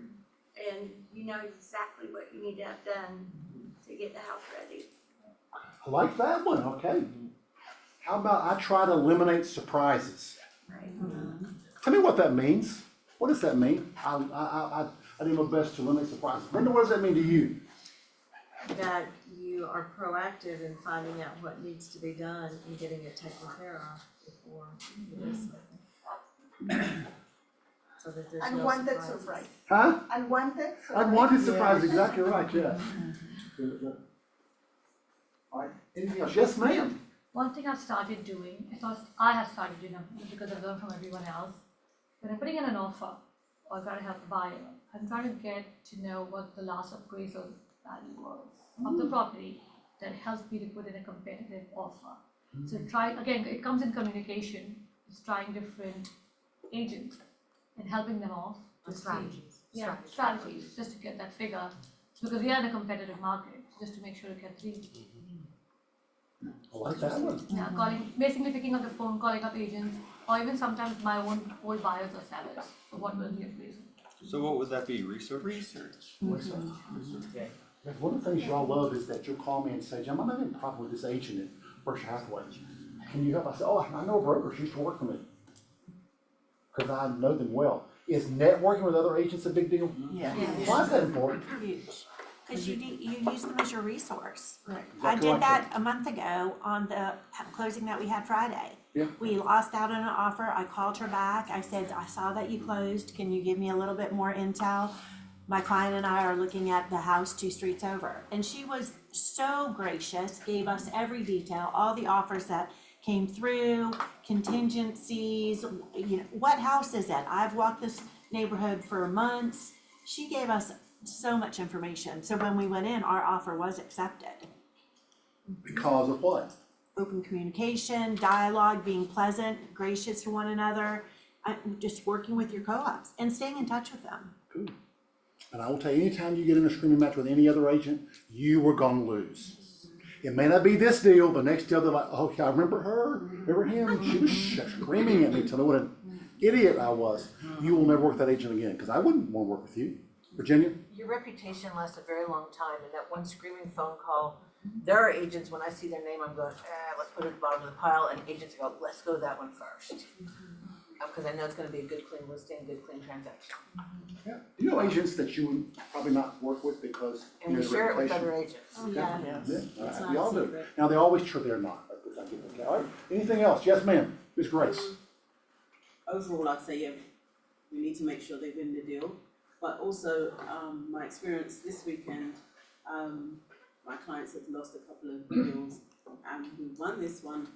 and you know exactly what you need to have done to get the house ready. I like that one, okay. How about I try to eliminate surprises? Right. Tell me what that means. What does that mean? I do my best to eliminate surprises. Brenda, what does that mean to you? That you are proactive in finding out what needs to be done and getting it taken care of before you do something. So that there's no Unwanted surprises. surprise. Huh? Unwanted surprise. Unwanted surprise, exactly right, yes. All right, anything else? Yes, ma'am. One thing I've started doing, I have started doing because I've learned from everyone else, when I'm putting in an offer or trying to help a buyer, I'm trying to get to know what the last appraisal value was of the property that helps me to put in a competitive offer. So again, it comes in communication, it's trying different agents and helping them off. to see- Strategies. Yeah, strategies, just to get that figure, because we are in a competitive market, just to make sure to get through. I like that one. Yeah, basically picking up the phone, calling up agents, or even sometimes my own old buyers or sellers, for what will be appraisal. So what would that be, research? Research. Yeah, one of the things y'all love is that you'll call me and say, Jim, I'm having a problem with this agent at Berkshire Hathaway. Can you help? I say, oh, I know a broker, she used to work for me. Because I know them well. Is networking with other agents a big deal? Yeah. Why is that important? Huge, because you use them as your resource. Right. I Exactly did right, that a month ago on the closing that we had Friday. Yeah. We lost out on an offer, I called her back, I said, I saw that you closed, can you give me a little bit more intel? My client and I are looking at the house 2 streets over, and she was so gracious, gave us every detail, all the offers that came through, contingencies, you know, what house is it? I've walked this neighborhood for months. She gave us so much information, so when we went in, our offer was accepted. Because of what? Open communication, dialogue, being pleasant, gracious to one another, just working with your co-ops and staying in touch with them. Cool. And I will tell you, anytime you get in a screaming match with any other agent, you were gonna lose. It may not be this deal, but next deal, they're like, oh, I remember her, remember him, she was screaming at me, telling me what an idiot I was. You will never work with that agent again, because I wouldn't wanna work with you. Virginia? Your reputation lasts a very long time, and that one screaming phone call, there are agents, when I see their name, I'm going, let's put it at the bottom of the pile, and agents go, let's go that one first. Because I know it's gonna be a good, clean listing, good, clean transaction. Yeah. You know agents that you would probably not work with because. And we share it with other agents. Yeah. Yes. Yeah, It's we not all a do. secret. Now, they always sure they're not, but I get it. All right, anything else? Yes, ma'am, Ms. Grace. Overall, I'd say, yeah, we need to make sure they win the deal. But also, my experience this weekend, my clients have lost a couple of deals and we won this one.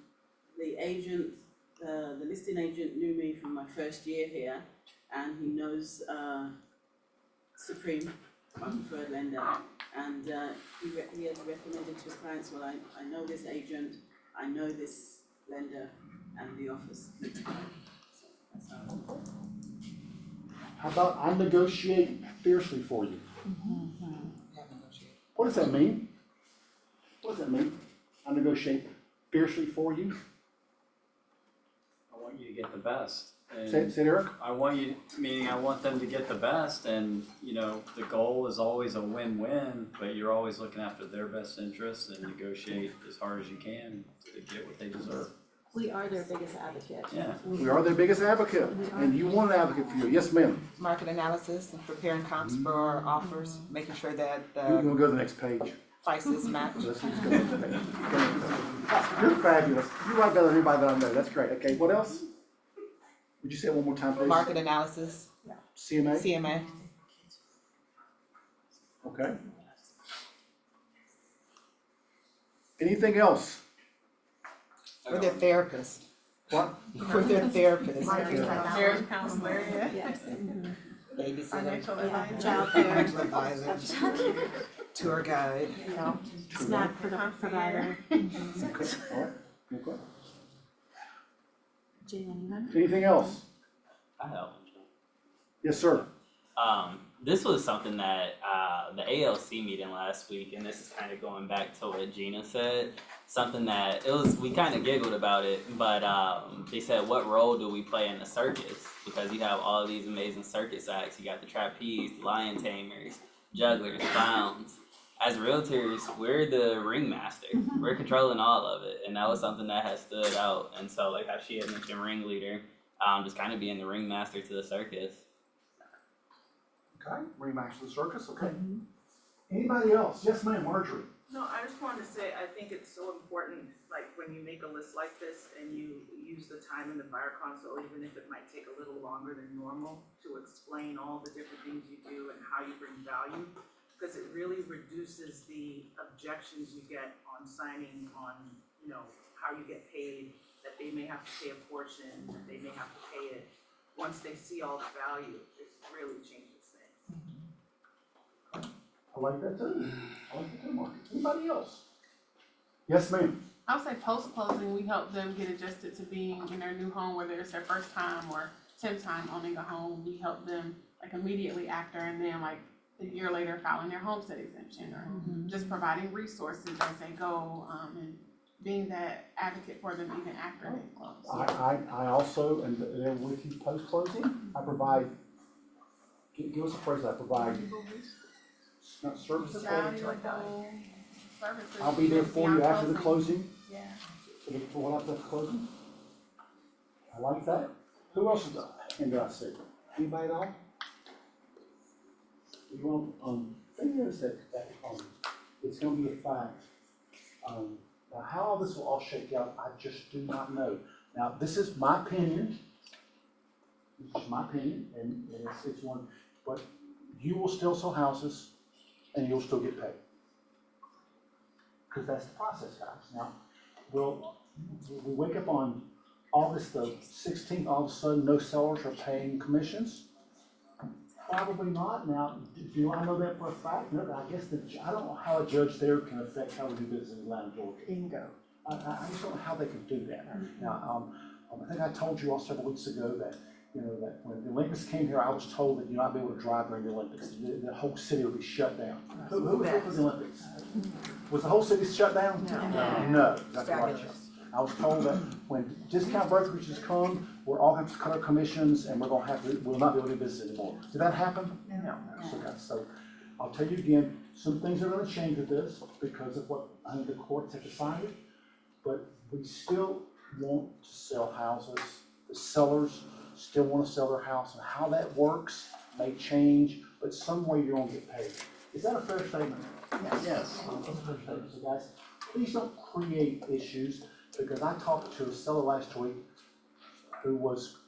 The agent, the listing agent knew me from my first year here and he knows Supreme, my preferred lender. And he has recommended to his clients, well, I know this agent, I know this lender and the office. So that's how. How about I negotiate fiercely for you? What does that mean? What does that mean? I negotiate fiercely for you? I want you to get the best. And Say it, Eric. I want you, meaning I want them to get the best, and you know, the goal is always a win-win, but you're always looking after their best interests and negotiate as hard as you can to get what they deserve. We are their biggest advocate. Yeah. We are their biggest advocate, and you want an advocate for you. Yes, ma'am. Market analysis and preparing comps for our offers, making sure that We'll go to the next page. prices match. Let's go to the next page. Go to the next page. You're fabulous. You write better than anybody that I know. That's great. Okay, what else? Would you say it one more time, please? Market analysis, CMA? CMA. Okay. Anything else? We're their therapist. What? We're their therapist. Marriage counselor, yeah. Yes. Babysitter. Financial advisor. Childcare. Financial advisor. Tour guide. Snack provider. Okay, all right, okay. Jalen, you have? Anything else? I help. Yes, sir. This was something that the ALC meeting last week, and this is kind of going back to what Gina said. Something that we kind of giggled about it, but they said, what role do we play in the circus? Because you have all of these amazing circus acts. You got the trapeze, the lion tamers, jugglers, clowns. As realtors, we're the ringmaster. We're controlling all of it, and that was something that has stood out. And so, like how she had mentioned ringleader, just kind of being the ringmaster to the circus. Okay, Remaster the circus, okay. Anybody else? Yes, ma'am, Marjorie. No, I just wanted to say, I think it's so important, like, when you make a list like this and you use the time in the buyer console, even if it might take a little longer than normal, to explain all the different things you do and how you bring value, because it really reduces the objections you get on signing on, you know, how you get paid, that they may have to pay a portion, that they may have to pay it. Once they see all the value, it really changes things. I like that too. I like that too, Mark. Anybody else? Yes, ma'am. I would say post-closing, we help them get adjusted to being in their new home, whether it's their first time or 10th time owning a home. We help them like immediately after and then like a year later filing their homestead exemption or just providing resources as they go and being that advocate for them even after they close. I also, and they're with you post-closing, I provide, give us a phrase, I provide, not services, Valuable services. I'll be there for you beyond after the closing, Yeah. for what after the closing. I like that. Who else is that? And do I see? Anybody at all? You want, thing is that, it's gonna be a fact. Now, how all this will all shake out, I just do not know. Now, this is my opinion. This is my opinion, and it's one, but you will still sell houses, and you'll still get paid. because that's the process, guys. Now, we wake up on August the 16th, all of a sudden, no sellers are paying commissions? Probably not. Now, do I know that for a fact? No, I guess I don't know how a judge there can affect how we do business in Atlanta, Georgia. Bingo. I just don't know how they can do that. Now, I think I told you all several weeks ago that, that when the Olympics came here, I was told that you're not be able to drive during the Olympics. The whole city would be shut down. Who was there for the Olympics? Was the whole city shut down? No, that's right. I was told that when discount brokerages come, we're all have to cut our commissions and we'll not be able to do business anymore. Did that happen? No. Okay, so I'll tell you again, some things are gonna change with this because of what I think the courts have decided, but we still want to sell houses. The sellers still want to sell their house, and how that works may change, but some way you're gonna get paid. Is that a fair statement? Yes. That's a fair statement. So guys, please don't create issues, because I talked to a seller last week who was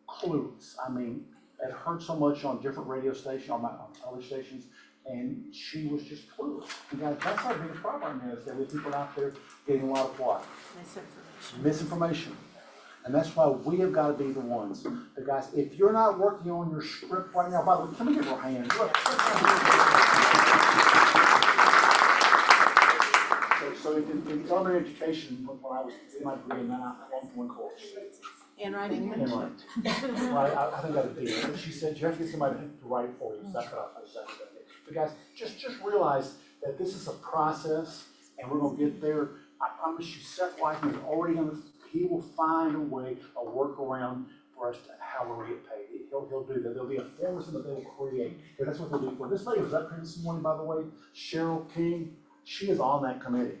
clueless. I mean, it heard so much on different radio stations, on other stations, and she was just clueless. And guys, that's our biggest problem right now, is that we have people out there getting a lot of what? Misinformation. And that's why we have got to be the ones. But guys, if you're not working on your script right now, by the way, can we give her a hand? So in elementary education, when I was in my degree, and then I went to one course. Handwriting? Handwriting. Well, I think I did. But she said, you have to get somebody to write it for you. So that's what I said. But guys, just realize that this is a process, and we're gonna get there. I promise you, Seth Whiteman is already he will find a way, a workaround for us to how we'll get paid. He'll do that. There'll be a formula that they will create. Because that's what they'll do. Well, this lady was up here this morning, by the way, Cheryl King. She is on that committee.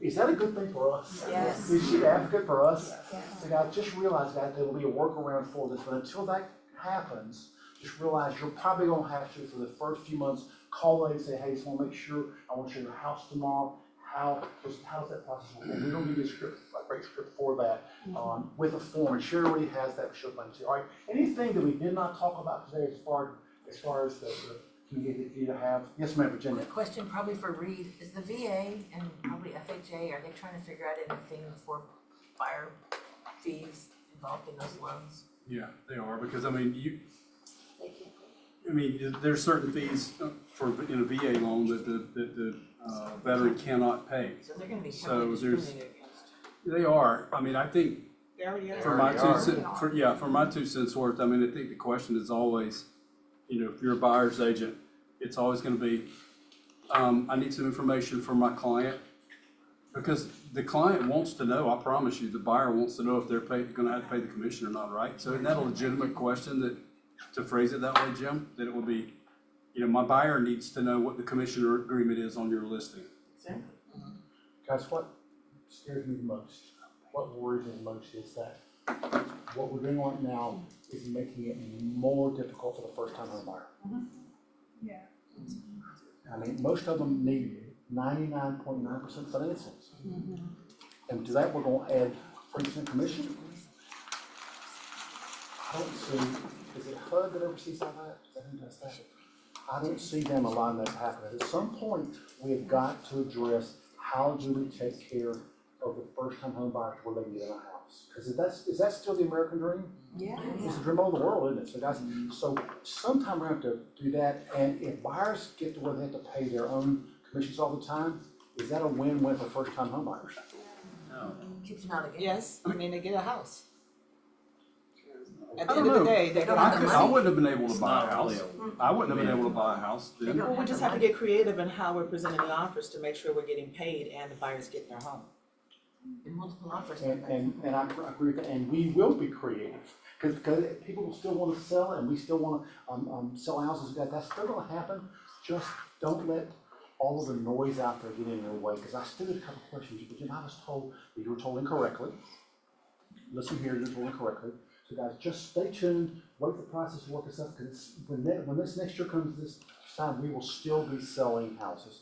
Is that a good thing for us? Yes. Is she an advocate for us? So guys, just realize that there will be a workaround for this, but until that happens, just realize you're probably gonna have to, for the first few months, call lady and say, hey, just wanna make sure, I want you in your house tomorrow. How's that process work? And we don't give you a script, a great script for that, with a form, and Sherry already has that, she'll plan to. All right, anything that we did not talk about today as far as the community that you have? Yes, ma'am, Virginia. Question probably for Reed, is the VA and probably FHA, are they trying to figure out anything for buyer fees involved in those loans? Yeah, they are, because I mean, there's certain fees for, in a VA loan that the veteran cannot pay. So they're gonna be So heavily there's, discriminated against. they are, I mean, I think, They already are. for my 2 cents, for my 2 cents worth, I mean, I think the question is always, if you're a buyer's agent, it's always gonna be, I need some information from my client. Because the client wants to know, I promise you, the buyer wants to know if they're gonna have to pay the commission or not, right? So isn't that a legitimate question that, to phrase it that way, Jim, that it would be, my buyer needs to know what the commission agreement is on your listing. Exactly. Guys, what scares me the most, what worries me the most is that what we're doing right now is making it more difficult for the first-time home buyer. Yeah. I mean, most of them need 99.9% financing. And to that, we're gonna add 3% commission. I don't see, is it HUD that oversees all that? Is that who does that? I don't see them allowing that to happen. At some point, we have got to address how do we take care of the first-time home buyers where they get in a house? Because is that still the American dream? Yeah. It's the dream of the world, isn't it? So guys, so sometime we have to do that, and if buyers get to where they have to pay their own commissions all the time, is that a win-win for first-time home buyers? No. Keeps them out of the game. Yes, I mean, they get a house. At I the don't end of the know. day, they don't I have the I money. wouldn't have been able to It's buy a not house. really I wouldn't have been able to buy a house then. Well, we just have to get creative in how we're presenting the offers to make sure we're getting paid and the buyer's getting their home. And multiple offers. And I agree with that, and we will be creative, because people will still want to sell, and we still want to sell houses. That's still going to happen. Just don't let all of the noise out there get in your way. Because I still have a couple of questions, but Jim, I was told that you were told incorrectly. Listen here, you're told incorrectly. So guys, just stay tuned. Wait for the process to work itself. Because when this next year comes, this time we will still be selling houses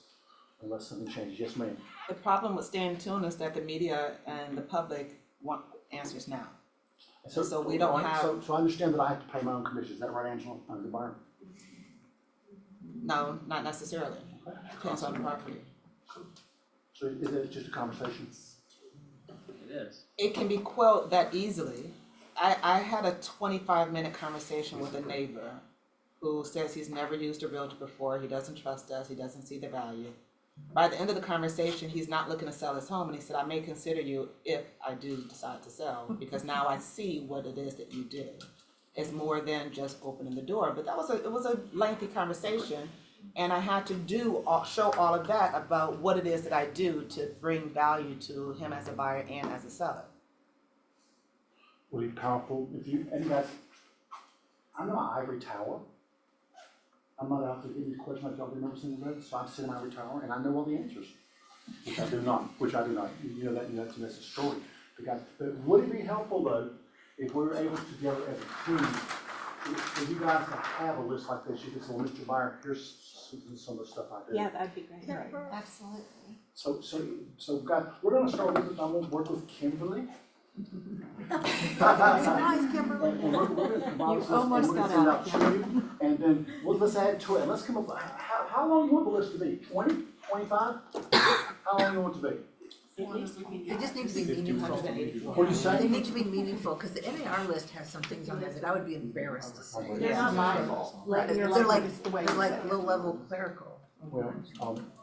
unless something changes. Yes, ma'am. The problem with staying tuned is that the media and the public want answers now. So we don't have. So I understand that I have to pay my own commission. Is that right, Angela? I'm the buyer. No, not necessarily. Depends on the property. So is it just a conversation? It is. It can be quelled that easily. I had a 25-minute conversation with a neighbor who says he's never used a realtor before, he doesn't trust us, he doesn't see the value. By the end of the conversation, he's not looking to sell his home, and he said, I may consider you if I do decide to sell, because now I see what it is that you do. It's more than just opening the door, but it was a lengthy conversation, and I had to show all of that about what it is that I do to bring value to him as a buyer and as a seller. Really powerful, and guys, I'm not ivory tower. I'm not out to give you questions like y'all do every single day, so I'm sitting in my ivory tower and I know all the answers. Which I do not. You know that's a story. But would it be helpful though, if we were able to together as a team, for you guys to have a list like this, you could say, well, Mr. Buyer, here's some of the stuff I do. Yeah, that'd be great. Yeah. Absolutely. So guys, we're gonna start with, I'm gonna work with Kimberly. Surprise, Kimberly. And we're gonna combine this list, almost and we're got gonna out, send out to you, and then let's add to it, and let's come up, how long you want the list to be? 20, 25? How long you want it to be? They just need to be meaningful. What do you say? They need to be meaningful, because the NAR list has some things on there that I would be embarrassed to say. They're not Bible. Right, Like, they're you're like, it's the way they're you like say it. low-level clerical. Well,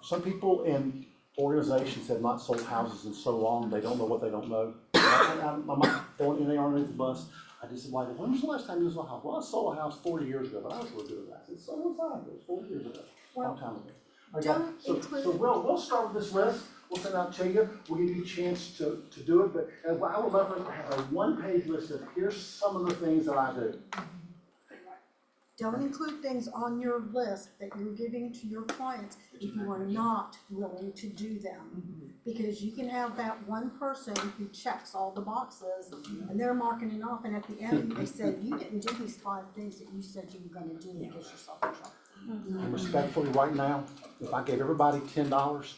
some people in organizations have not sold houses in so long, they don't know what they don't know. I'm not throwing NAR underneath the bus. I just said, like, when was the last time you sold a house? Well, I sold a house 40 years ago, but I was really good at that. I said, so was I, it was 40 years ago, a long time ago. Okay, don't so include- we'll start with this list, we'll send it out to you, we'll give you a chance to do it, but I would love to have a one-page list of, here's some of the things that I do. Don't include things on your list that you're giving to your clients if you are not willing to do them. Because you can have that one person who checks all the boxes and they're marking it off, and at the end, they said, you didn't do these 5 things that you said you were gonna do to get yourself in trouble. And respectfully, right now, if I gave everybody $10,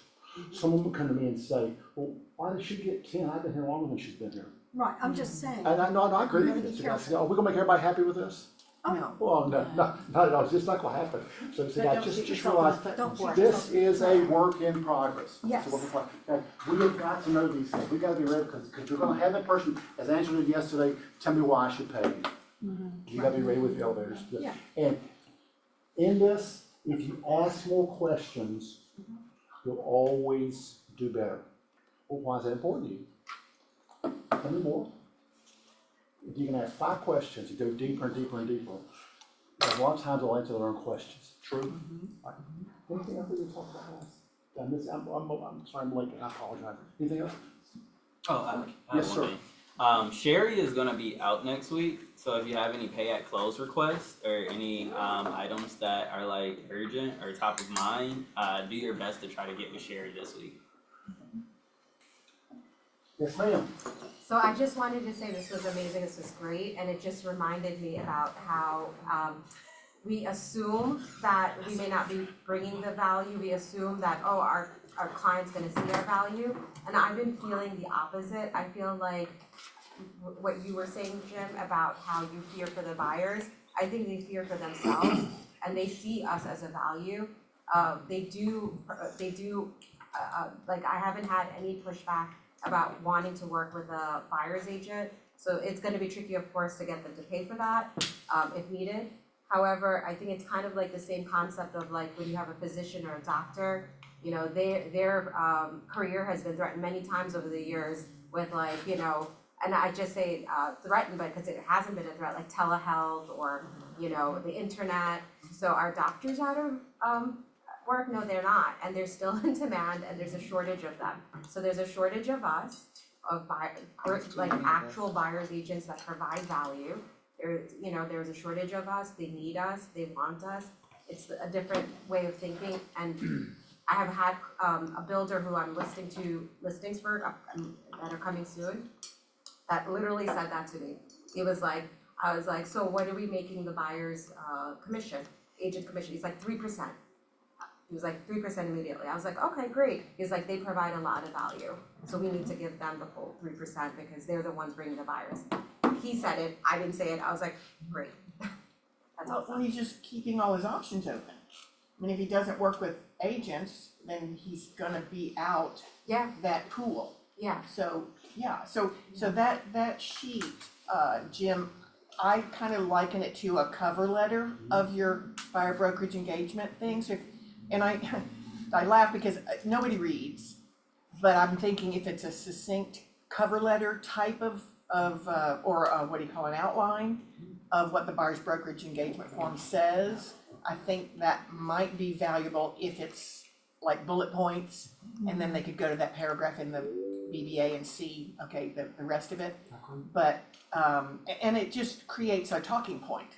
someone would come to me and say, well, why did she get 10? I've been here longer than she's been here. Right, I'm just saying. And I agree You with gotta this. be You guys say, careful. are we gonna make everybody happy with this? No. Well, no, not at all. It's just not gonna happen. So guys, don't just shoot just yourself realize, in the foot. Don't force this yourself. is a work in progress. Yes. So okay, we have got to know these things. We gotta be ready, because you're gonna have that person, as Angela did yesterday, tell me why I should pay you. You gotta be ready with the elevators. Yeah. And in this, if you ask more questions, you'll always do better. Well, why is that important to you? Tell me more. If you can ask 5 questions, you go deeper and deeper and deeper. A lot of times they'll answer their own questions. True? Right. Anything else we can talk about? I'm sorry, I'm late, I apologize. Anything else? Oh, I have Yes, one sir. thing. Sherry is gonna be out next week, so if you have any pay at close requests or any items that are like urgent or top of mind, do your best to try to get with Sherry this week. Yes, ma'am. So I just wanted to say this was amazing, this was great, and it just reminded me about how we assume that we may not be bringing the value, we assume that, oh, our client's gonna see our value, and I've been feeling the opposite. I feel like what you were saying, Jim, about how you fear for the buyers, I think they fear for themselves, and they see us as a value. They do, like, I haven't had any pushback about wanting to work with a buyer's agent. So it's gonna be tricky, of course, to get them to pay for that, if needed. However, I think it's kind of like the same concept of like when you have a physician or a doctor, you know, their career has been threatened many times over the years with like, you know, and I just say threatened, but because it hasn't been a threat, like telehealth or, you know, the internet. So are doctors out of work? No, they're not, and they're still in demand, and there's a shortage of them. So there's a shortage of us, of like actual buyers agents that provide value. There's a shortage of us. They need us. They want us. It's a different way of thinking, and I have had a builder who I'm listening to listings for that are coming soon, that literally said that to me. He was like, I was like, so what are we making the buyer's commission, agent commission? He's like 3%. He was like 3% immediately. I was like, okay, great. He's like, they provide a lot of value, so we need to give them the full 3% because they're the ones bringing the buyers. He said it, I didn't say it. I was like, great. That's Well, awesome. he's just keeping all his options open. I mean, if he doesn't work with agents, then he's gonna be out Yeah. that pool. Yeah. So, yeah, so that sheet, Jim, I kind of liken it to a cover letter of your buyer brokerage engagement thing, so if, and I laugh because nobody reads, but I'm thinking if it's a succinct cover letter type of, or what do you call an outline of what the buyer's brokerage engagement form says, I think that might be valuable if it's like bullet points, and then they could go to that paragraph in the BBA and see, okay, the rest of it. But, and it just creates a talking point.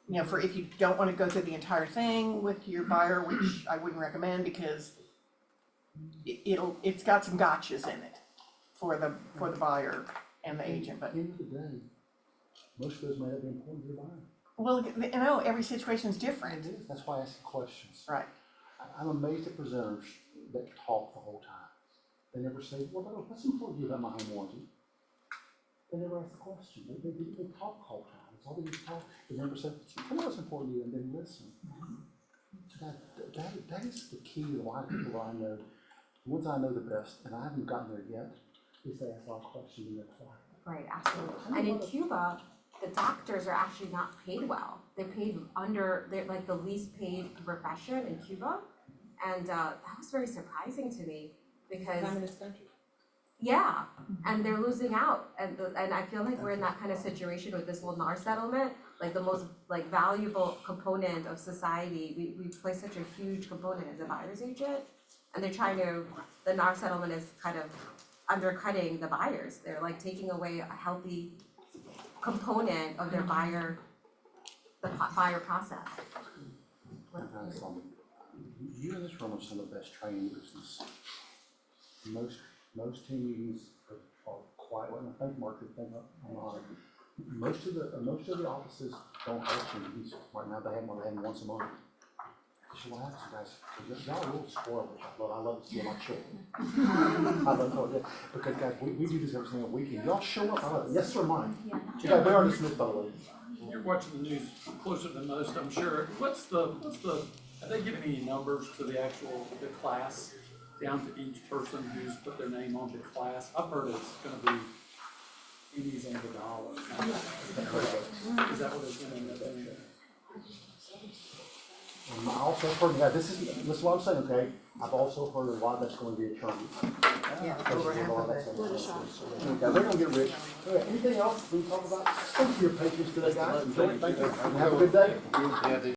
You know, for if you don't wanna go through the entire thing with your buyer, which I wouldn't recommend because it's got some gotchas in it for the buyer and the agent, but. At the end of the day, most of those may not be important to your buyer. Well, you know, every situation's different. It is, that's why I ask the questions. Right. I'm amazed at presenters that talk the whole time. They never say, well, what's important to you about my home warranty? They never ask the question. They talk the whole time. It's all they do talk. They never say, tell me what's important to you, and then listen. So that is the key to why people I know, the ones I know the best, and I haven't gotten there yet, is they ask a lot of questions and they're quiet. Right, absolutely. And in Cuba, the doctors are actually not paid well. They're paid they're like the least paid profession in Cuba. And that was very surprising to me because. Communist country. Yeah, and they're losing out. And I feel like we're in that kind of situation with this whole NAR settlement. Like the most like valuable component of society, we play such a huge component as a buyer's agent. And they're the NAR settlement is kind of undercutting the buyers. They're like taking away a healthy component of their buyer process. You in this room are some of the best trained in business. Most team meetings are quiet. Well, I think Mark could think I'm on it. Most of the offices don't have team meetings right now. They have one once a month. Just relax, guys. Y'all are a little spoiled, which I love to see my children. I love it because guys, we do this every single weekend. Y'all show up. I love it. Yes, sir, Mike. Yeah, they are dismissed by the way. You're watching the news closer than most, I'm sure. Have they given any numbers to the class, down to each person who's put their name on the class? I've heard it's gonna be pennies on the dollar. Is that what it's gonna end up being? I also heard, yeah, this is what I'm saying, okay? I've also heard a lot that's going to be attorneys. Yeah, over half of it. Okay, they're gonna get rich. Okay, anything else we can talk about? Thank you for your patience today, guys. Enjoy it. Thank you. Have a good day.